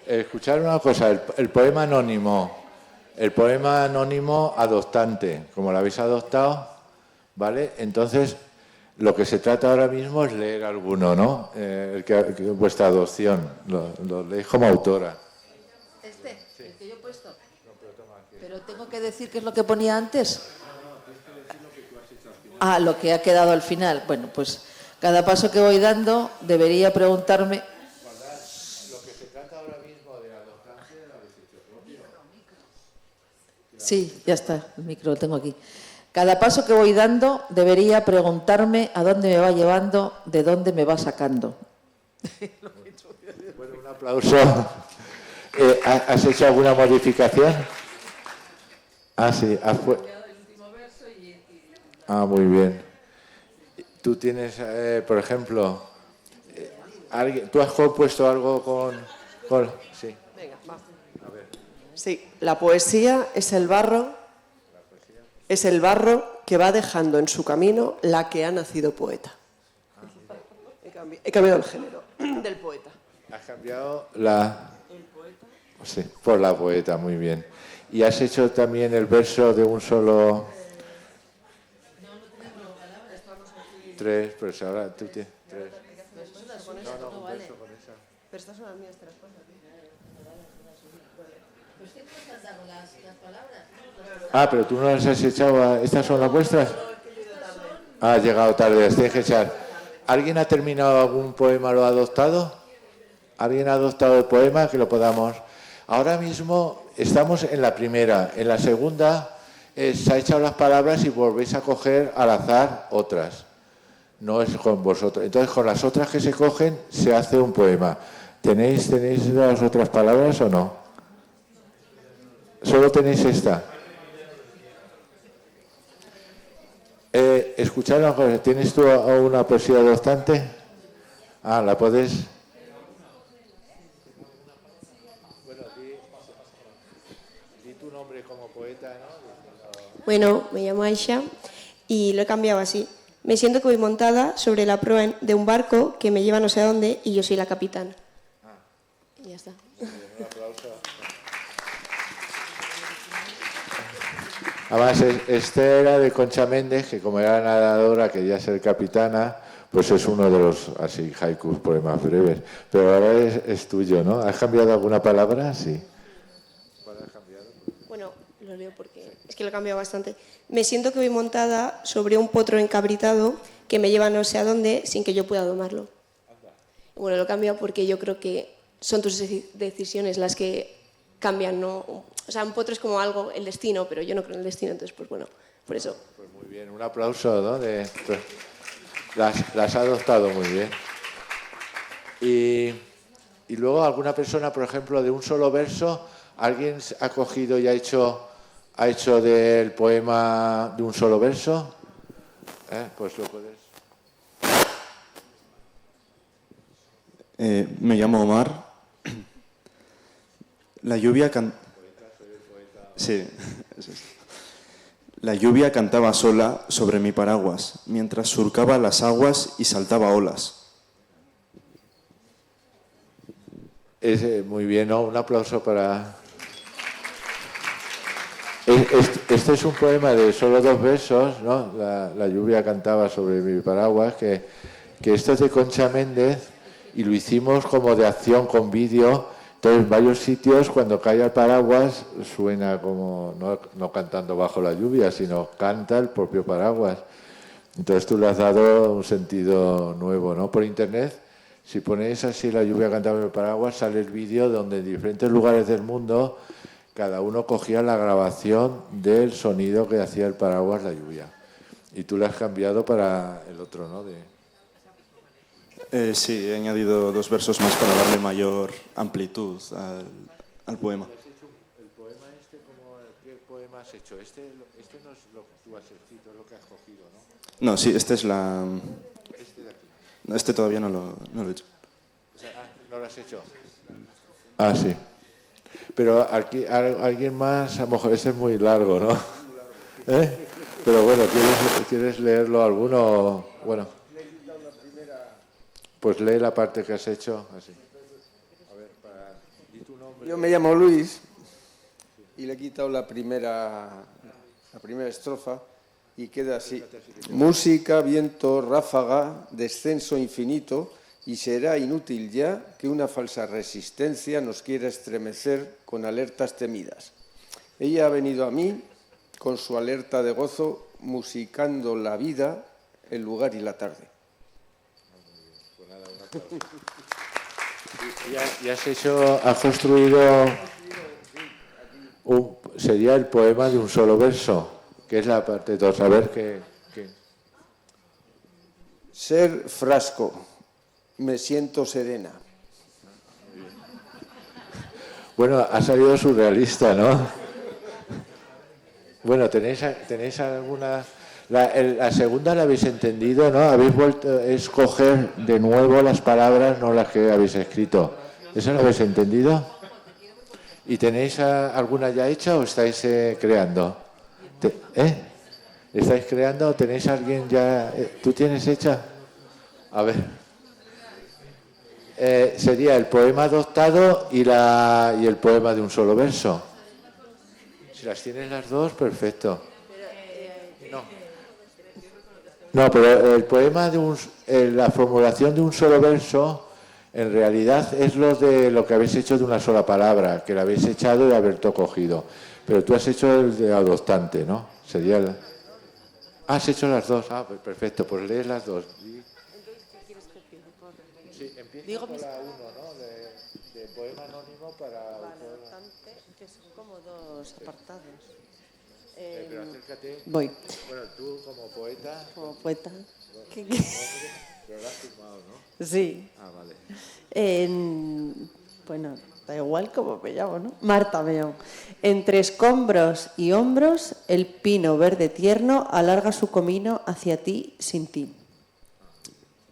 Speaker 2: Escuchar una cosa, el poema anónimo adoptante, como lo habéis adoptado, ¿vale? Entonces, lo que se trata ahora mismo es leer alguno, ¿no? Vuestra adopción, lo leéis como autora.
Speaker 3: Sí. El que yo he puesto. Pero tengo que decir qué es lo que ponía antes. Lo que ha quedado al final. Bueno, pues cada paso que voy dando debería preguntarme...
Speaker 2: Lo que se trata ahora mismo de adoptarse de la decisión propia.
Speaker 3: Sí, ya está, el micro lo tengo aquí. Cada paso que voy dando debería preguntarme a dónde me va llevando, de dónde me va sacando.
Speaker 2: Bueno, un aplauso. ¿Has hecho alguna modificación? Sí. Muy bien. Tú tienes, por ejemplo, ¿tú has compuesto algo con...? Sí.
Speaker 4: Venga, va.
Speaker 2: A ver.
Speaker 4: Sí, la poesía es el barro que va dejando en su camino la que ha nacido poeta. He cambiado el género del poeta.
Speaker 2: Has cambiado la... ¿El poeta? Sí, por la poeta, muy bien. ¿Y has hecho también el verso de un solo...? Tres, pero si ahora tú tienes tres. No, un verso con esa.
Speaker 4: Pero estas son las mías, te las paso.
Speaker 2: Ah, pero tú no las has echado. ¿Estas son las vuestras? Ah, has llegado tarde, las tienes que echar. ¿Alguien ha terminado algún poema, lo ha adoptado? ¿Alguien ha adoptado el poema que lo podamos? Ahora mismo estamos en la primera. En la segunda se ha echado las palabras y volvéis a coger al azar otras. No es con vosotros. Entonces, con las otras que se cogen, se hace un poema. ¿Tenéis las otras palabras o no? Solo tenéis esta. Escuchad una cosa. ¿Tienes tú una poesía adoptante? Ah, ¿la puedes? Bueno, di tu nombre como poeta, ¿no?
Speaker 5: Bueno, me llamo Aisha y lo he cambiado así. Me siento que voy montada sobre la proa de un barco que me lleva no sé a dónde y yo soy la capitana. Y ya está.
Speaker 2: Un aplauso. Además, este era de Concha Méndez, que como era nadadora, quería ser capitana, pues es uno de los, así, haikus, poemas breves. Pero ahora es tuyo, ¿no? ¿Has cambiado alguna palabra? Sí. ¿Cuál has cambiado?
Speaker 5: Bueno, lo leo porque es que lo he cambiado bastante. Me siento que voy montada sobre un potro encabritado que me lleva no sé a dónde sin que yo pueda domarlo. Bueno, lo he cambiado porque yo creo que son tus decisiones las que cambian, ¿no? O sea, un potro es como algo, el destino, pero yo no creo en el destino, entonces, pues bueno, por eso.
Speaker 2: Pues muy bien, un aplauso, ¿no? Las ha adoptado muy bien. Y luego alguna persona, por ejemplo, de un solo verso, ¿alguien ha cogido y ha hecho del poema de un solo verso? Pues lo puedes.
Speaker 6: Me llamo Omar. La lluvia Sí, es esto. La lluvia cantaba sola sobre mi paraguas, mientras surcaba las aguas y saltaba olas.
Speaker 2: Muy bien, ¿no? Un aplauso para... Este es un poema de solo 2 versos, ¿no? La lluvia cantaba sobre mi paraguas, que esto es de Concha Méndez y lo hicimos como de acción con vídeo. Entonces, en varios sitios, cuando cae el paraguas, suena como, no cantando bajo la lluvia, sino canta el propio paraguas. Entonces, tú le has dado un sentido nuevo, ¿no? Por internet, si ponéis así la lluvia cantaba en el paraguas, sale el vídeo donde en diferentes lugares del mundo cada uno cogía la grabación del sonido que hacía el paraguas la lluvia. Y tú le has cambiado para el otro, ¿no?
Speaker 6: Sí, he añadido 2 versos más para darle mayor amplitud al poema.
Speaker 2: ¿El poema qué poema has hecho? Este no es lo que tú has escrito, es lo que has cogido, ¿no?
Speaker 6: No, sí, este es la...
Speaker 2: Este de aquí.
Speaker 6: No, este todavía no lo he hecho.
Speaker 2: ¿No lo has hecho? Ah, sí. Pero aquí alguien más, a lo mejor este es muy largo, ¿no? Pero bueno, ¿quieres leerlo alguno? Bueno. Pues lee la parte que has hecho, así. A ver, di tu nombre.
Speaker 7: Yo me llamo Luis y le he quitado la primera estrofa y queda así. Música, viento, ráfaga, descenso infinito y será inútil ya que una falsa resistencia nos quiera estremecer con alertas temidas. Ella ha venido a mí con su alerta de gozo, musicando la vida, el lugar y la tarde.
Speaker 2: Y has construido sería el poema de un solo verso, que es la parte 2. A ver qué.
Speaker 7: Ser frasco, me siento serena.
Speaker 2: Bueno, ha salido surrealista, ¿no? Bueno, ¿tenéis alguna? La segunda la habéis entendido, ¿no? Habéis vuelto a escoger de nuevo las palabras, no las que habéis escrito. ¿Eso lo habéis entendido? ¿Y tenéis alguna ya hecha o estáis creando? ¿Estáis creando o tenéis alguien ya? ¿Tú tienes hecha? A ver. Sería el poema adoptado y el poema de un solo verso. Si las tienes las dos, perfecto. No, pero el poema la formulación de un solo verso, en realidad es lo que habéis hecho de una sola palabra, que la habéis echado y haberto cogido. Pero tú has hecho el de adoptante, ¿no? Sería el... has hecho las dos. Pues perfecto, pues lees las dos.
Speaker 3: Entonces, ¿qué quieres que empiece?
Speaker 2: Sí, empieza
Speaker 3: Digo
Speaker 2: por
Speaker 3: mis...
Speaker 2: la uno, ¿no? De poema anónimo para...
Speaker 3: Vale, adoptante, que son como dos apartados.
Speaker 2: Pero acércate.
Speaker 3: Voy.
Speaker 2: Bueno, tú como poeta...
Speaker 3: Como poeta.
Speaker 2: Pero lo has firmado, ¿no?
Speaker 3: Sí.
Speaker 2: Vale.
Speaker 3: Bueno, da igual como me llamo, ¿no? Marta me llamo. Entre escombros y hombros, el pino verde tierno alarga su comino hacia ti sin ti.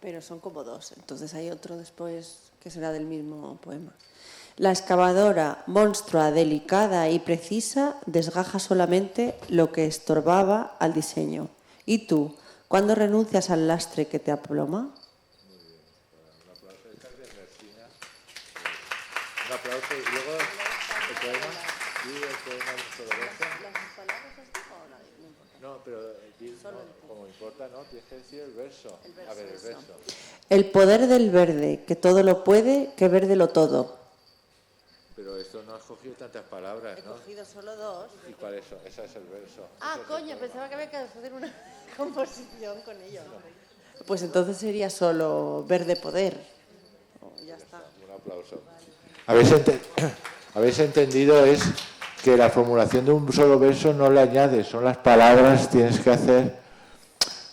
Speaker 3: Pero son como dos, entonces hay otro después que será del mismo poema. La excavadora, monstrua, delicada y precisa, desgaja solamente lo que estorbaba al diseño. ¿Y tú, cuándo renuncias al lastre que te aploma?
Speaker 2: Un aplauso y luego el poema y el poema de un solo verso. No, pero como importa, ¿no? Tienes que decir el verso. A ver, el verso.
Speaker 3: El poder del verde, que todo lo puede, que verde lo todo.
Speaker 2: Pero esto no has cogido tantas palabras, ¿no?
Speaker 3: He cogido solo dos.
Speaker 2: ¿Y cuál es eso? Ese es el verso.
Speaker 3: Ah, coño, pensaba que había que hacer una composición con ello. Pues entonces sería solo verde poder. Ya está.
Speaker 2: Un aplauso. Habéis entendido es que la formulación de un solo verso no le añades, son las palabras, tienes que hacer...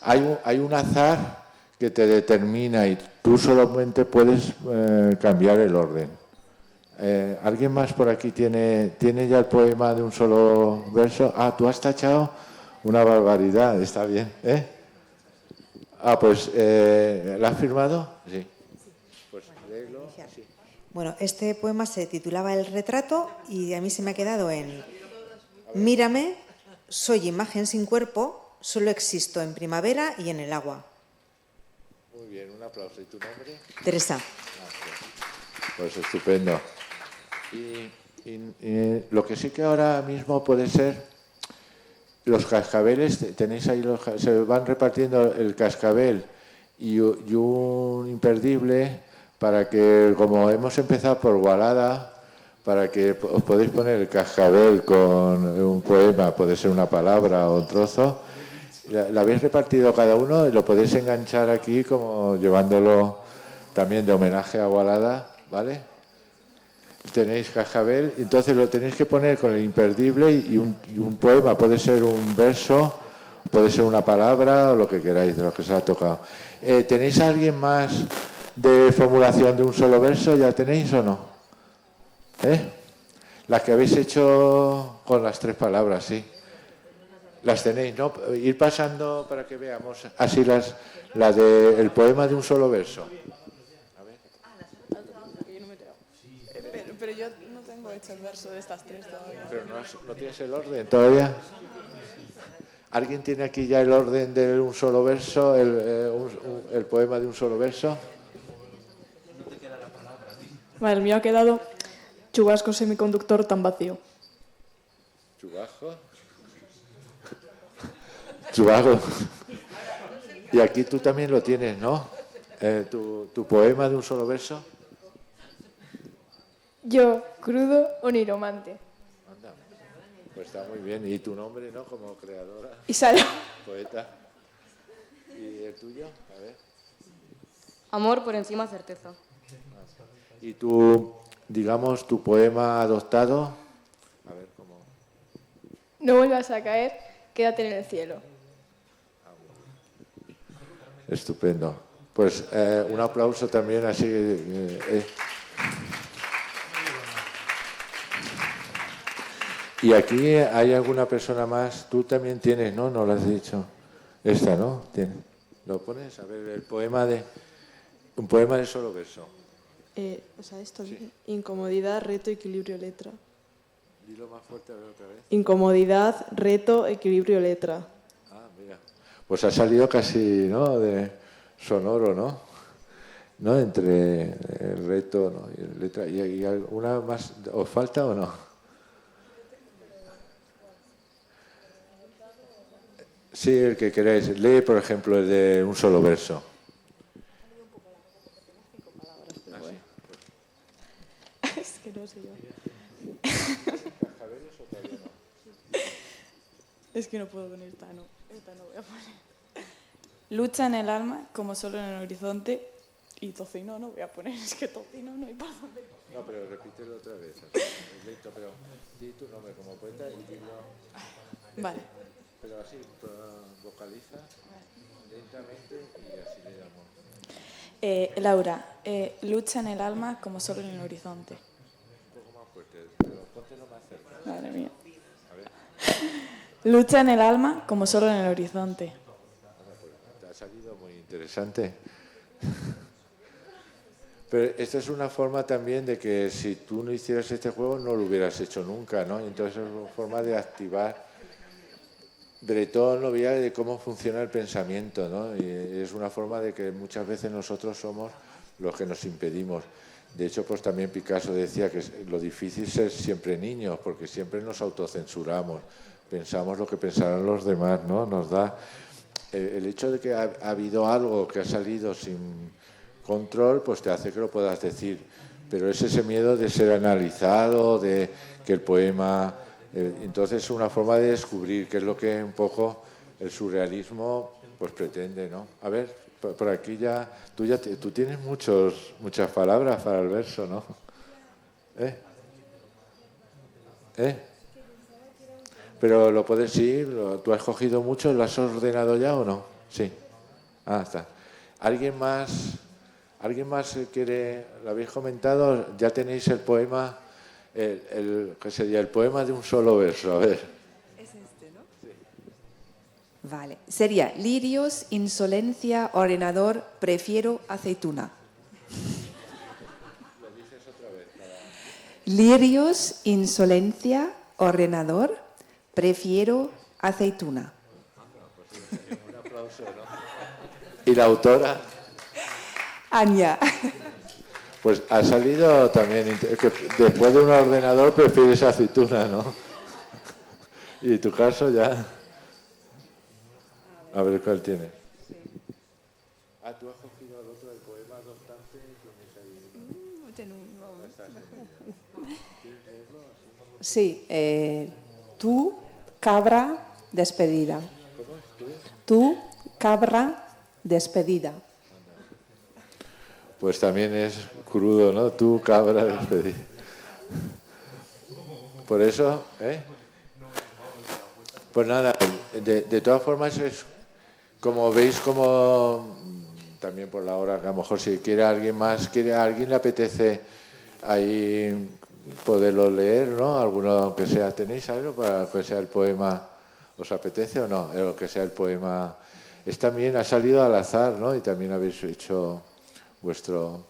Speaker 2: Hay un azar que te determina y tú solamente puedes cambiar el orden. ¿Alguien más por aquí tiene ya el poema de un solo verso? Tú has tachado una barbaridad, está bien, ¿eh? Pues, ¿la has firmado? Sí. Pues léelo. Sí.
Speaker 8: Bueno, este poema se titulaba El retrato y a mí se me ha quedado en mírame, soy imagen sin cuerpo, solo existo en primavera y en el agua.
Speaker 2: Muy bien, un aplauso. ¿Y tu nombre?
Speaker 8: Teresa.
Speaker 2: Pues estupendo. Y lo que sí que ahora mismo puede ser, los cascabeles, tenéis ahí, se van repartiendo el cascabel y un imperdible para que, como hemos empezado por Gualada, para que os podéis poner el cascabel con un poema, puede ser una palabra o un trozo, la habéis repartido cada uno y lo podéis enganchar aquí como llevándolo también de homenaje a Gualada, ¿vale? Tenéis cascabel, entonces lo tenéis que poner con el imperdible y un poema, puede ser un verso, puede ser una palabra o lo que queráis, de lo que os ha tocado. ¿Tenéis a alguien más de formulación de un solo verso? ¿Ya tenéis o no? Las que habéis hecho con las tres palabras, sí. Las tenéis, ¿no? Ir pasando para que veamos así la del poema de un solo verso.
Speaker 9: Pero yo no tengo hecho el verso de estas tres todavía.
Speaker 2: Pero no tienes el orden todavía. ¿Alguien tiene aquí ya el orden de un solo verso, el poema de un solo verso?
Speaker 9: Vale, el mío ha quedado chubasco semiconductor tan vacío.
Speaker 2: ¿Chubasco? Chubasco. Y aquí tú también lo tienes, ¿no? Tu poema de un solo verso.
Speaker 10: Yo, crudo o niromante.
Speaker 2: Anda, pues está muy bien. ¿Y tu nombre, no? Como creadora.
Speaker 10: Isara.
Speaker 2: Poeta. ¿Y el tuyo? A ver.
Speaker 10: Amor por encima certeza.
Speaker 2: ¿Y tu, digamos, tu poema adoptado? A ver, ¿cómo?
Speaker 10: No vuelvas a caer, quédate en el cielo.
Speaker 2: Estupendo. Pues un aplauso también así. Y aquí hay alguna persona más. Tú también tienes, ¿no? No lo has dicho. Esta, ¿no? Tiene. ¿Lo pones? A ver, un poema de solo verso.
Speaker 9: O sea, esto, sí. Incomodidad, reto, equilibrio, letra.
Speaker 2: Dilo más fuerte, a ver otra vez.
Speaker 9: Incomodidad, reto, equilibrio, letra.
Speaker 2: Ah, mira. Pues ha salido casi, ¿no?, de sonoro, ¿no? ¿No? Entre el reto, ¿no?, y letra. ¿Y alguna más os falta o no? Sí, el que queráis. Lee, por ejemplo, el de un solo verso.
Speaker 9: Es que no sé yo. Es que no puedo con esta, no. Esta no voy a poner. Lucha en el alma como solo en el horizonte. Y tocino no voy a poner, es que tocino no hay para dónde.
Speaker 2: No, pero repítelo otra vez. Es lento, pero di tu nombre como poeta y dilo.
Speaker 9: Vale.
Speaker 2: Pero así, vocaliza lentamente y así le damos.
Speaker 9: Laura, lucha en el alma como solo en el horizonte.
Speaker 2: Un poco más fuerte, pero póntelo más cerca.
Speaker 9: Madre mía.
Speaker 2: A ver.
Speaker 9: Lucha en el alma como solo en el horizonte.
Speaker 2: Te ha salido muy interesante. Pero esta es una forma también de que si tú no hicieras este juego no lo hubieras hecho nunca, ¿no? Entonces es una forma de activar. Breton lo veía de cómo funciona el pensamiento, ¿no? Y es una forma de que muchas veces nosotros somos los que nos impedimos. De hecho, pues también Picasso decía que lo difícil es ser siempre niños, porque siempre nos autocensuramos, pensamos lo que pensarán los demás, ¿no? Nos da el hecho de que ha habido algo que ha salido sin control, pues te hace que lo puedas decir. Pero es ese miedo de ser analizado, de que el poema... entonces es una forma de descubrir qué es lo que un poco el surrealismo pues pretende, ¿no? A ver, por aquí tú tienes muchas palabras para el verso, ¿no? Pero lo puedes, sí, tú has cogido mucho, ¿lo has ordenado ya o no? Sí. Ah, está. ¿Alguien más quiere? ¿Lo habéis comentado? Ya tenéis el poema, que sería el poema de un solo verso. A ver.
Speaker 11: Es este, ¿no? Sí. Vale. Sería lirios, insolencia, ordenador, prefiero aceituna.
Speaker 2: Lo dices otra vez.
Speaker 11: Lirios, insolencia, ordenador, prefiero aceituna.
Speaker 2: Un aplauso, ¿no? ¿Y la autora?
Speaker 11: Anya.
Speaker 2: Pues ha salido también, que después de un ordenador prefieres aceituna, ¿no? Y tu caso ya... A ver cuál tiene. Ah, tú has cogido el otro del poema adoptante y tienes ahí...
Speaker 3: Sí, tú, cabra, despedida.
Speaker 2: ¿Cómo es?
Speaker 3: Tú, cabra, despedida.
Speaker 2: Pues también es crudo, ¿no? Tú, cabra, despedida. Por eso, Pues nada, de todas formas es como veis, como también por la hora, que a lo mejor si quiere alguien más, a alguien le apetece ahí poderlo leer, ¿no? Alguno que sea, ¿tenéis algo para que sea el poema? ¿Os apetece o no? Lo que sea el poema. Es también, ha salido al azar, ¿no? Y también habéis hecho vuestro...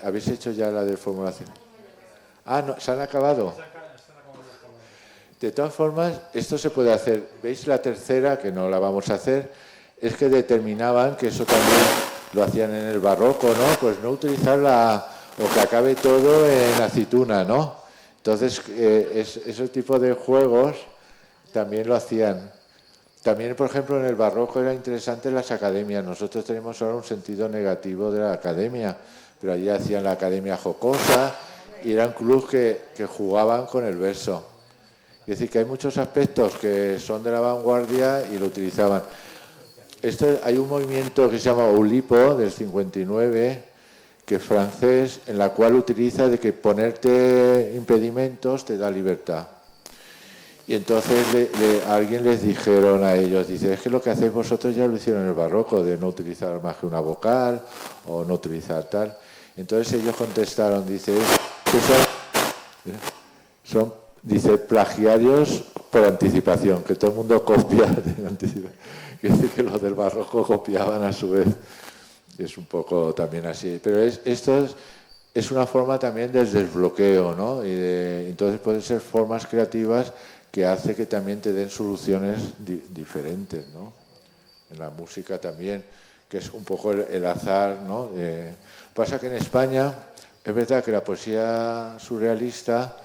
Speaker 2: ¿Habéis hecho ya la de formulación? Ah, no, ¿se han acabado? De todas formas, esto se puede hacer. ¿Veis la tercera, que no la vamos a hacer? Es que determinaban, que eso también lo hacían en el barroco, ¿no? Pues no utilizar o que acabe todo en aceituna, ¿no? Entonces, ese tipo de juegos también lo hacían. También, por ejemplo, en el barroco era interesante las academias. Nosotros tenemos ahora un sentido negativo de la academia, pero allí hacían la academia jocosa y eran clubes que jugaban con el verso. Es decir, que hay muchos aspectos que son de la vanguardia y lo utilizaban. Hay un movimiento que se llama Oulipo, del 59, que es francés, en la cual utiliza de que ponerte impedimentos te da libertad. Y entonces alguien les dijeron a ellos, dice, es que lo que hacéis vosotros ya lo hicieron en el barroco, de no utilizar más que una vocal o no utilizar tal. Entonces ellos contestaron, dice, dice, plagiarios por anticipación, que todo el mundo copia de anticipación. Quiere decir que los del barroco copiaban a su vez. Es un poco también así. Pero esto es es una forma también de desbloqueo, ¿no? Entonces pueden ser formas creativas que hace que también te den soluciones diferentes, ¿no? En la música también, que es un poco el azar, ¿no? Pasa que en España es verdad que la poesía surrealista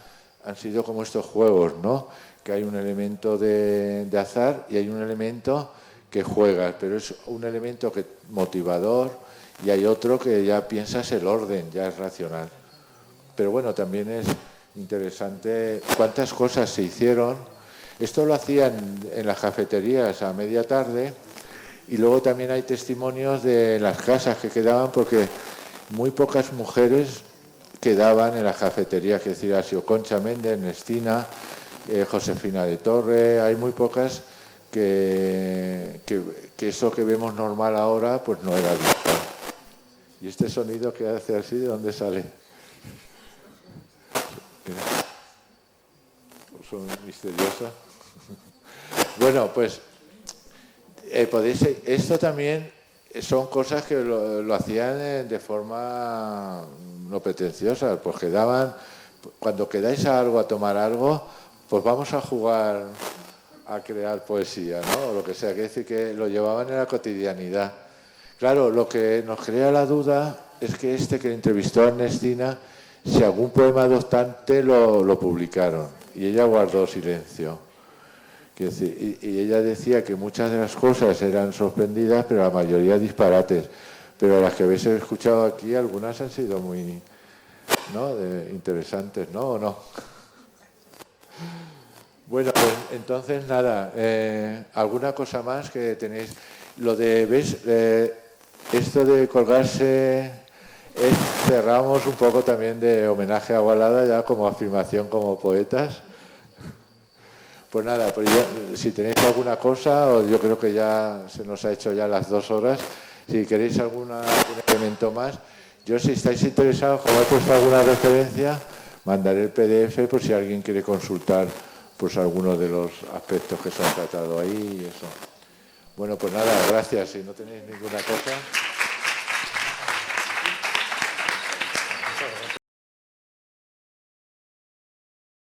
Speaker 2: han sido como estos juegos, ¿no? Que hay un elemento de azar y hay un elemento que juegas, pero es un elemento que motivador, y hay otro que ya piensas el orden, ya es racional. Pero bueno, también es interesante cuántas cosas se hicieron. Esto lo hacían en las cafeterías a media tarde, y luego también hay testimonios de las casas que quedaban, porque muy pocas mujeres quedaban en las cafeterías, que decir, ha sido Concha Méndez, Ernestina, Josefina de Torre, hay muy pocas que eso que vemos normal ahora, pues no era habitual. ¿Y este sonido que hace así, de dónde sale? Son misteriosas. Bueno, pues esto también son cosas que lo hacían de forma no pretenciosa, pues quedaban, cuando quedáis a algo, a tomar algo, pues vamos a jugar a crear poesía, ¿no? O lo que sea, que decir que lo llevaban en la cotidianidad. Claro, lo que nos crea la duda es que que entrevistó a Ernestina, si algún poema adoptante lo publicaron, y ella guardó silencio. Y ella decía que muchas de las cosas eran sorprendidas, pero la mayoría disparates. Pero las que habéis escuchado aquí, algunas han sido muy, ¿no? Interesantes, ¿no? ¿O no? Bueno, pues entonces nada, ¿alguna cosa más que tenéis? Lo de, ¿ves? Esto de colgarse, cerramos un poco también de homenaje a Agualada, ya como afirmación como poetas. Pues nada, pues ya, si tenéis alguna cosa, o yo creo que ya se nos ha hecho ya las 2 horas, si queréis algún elemento más, yo si estáis interesados, como he puesto alguna referencia, mandaré el PDF por si alguien quiere consultar pues algunos de los aspectos que se han tratado ahí y eso. Bueno, pues nada, gracias. Si no tenéis ninguna cosa...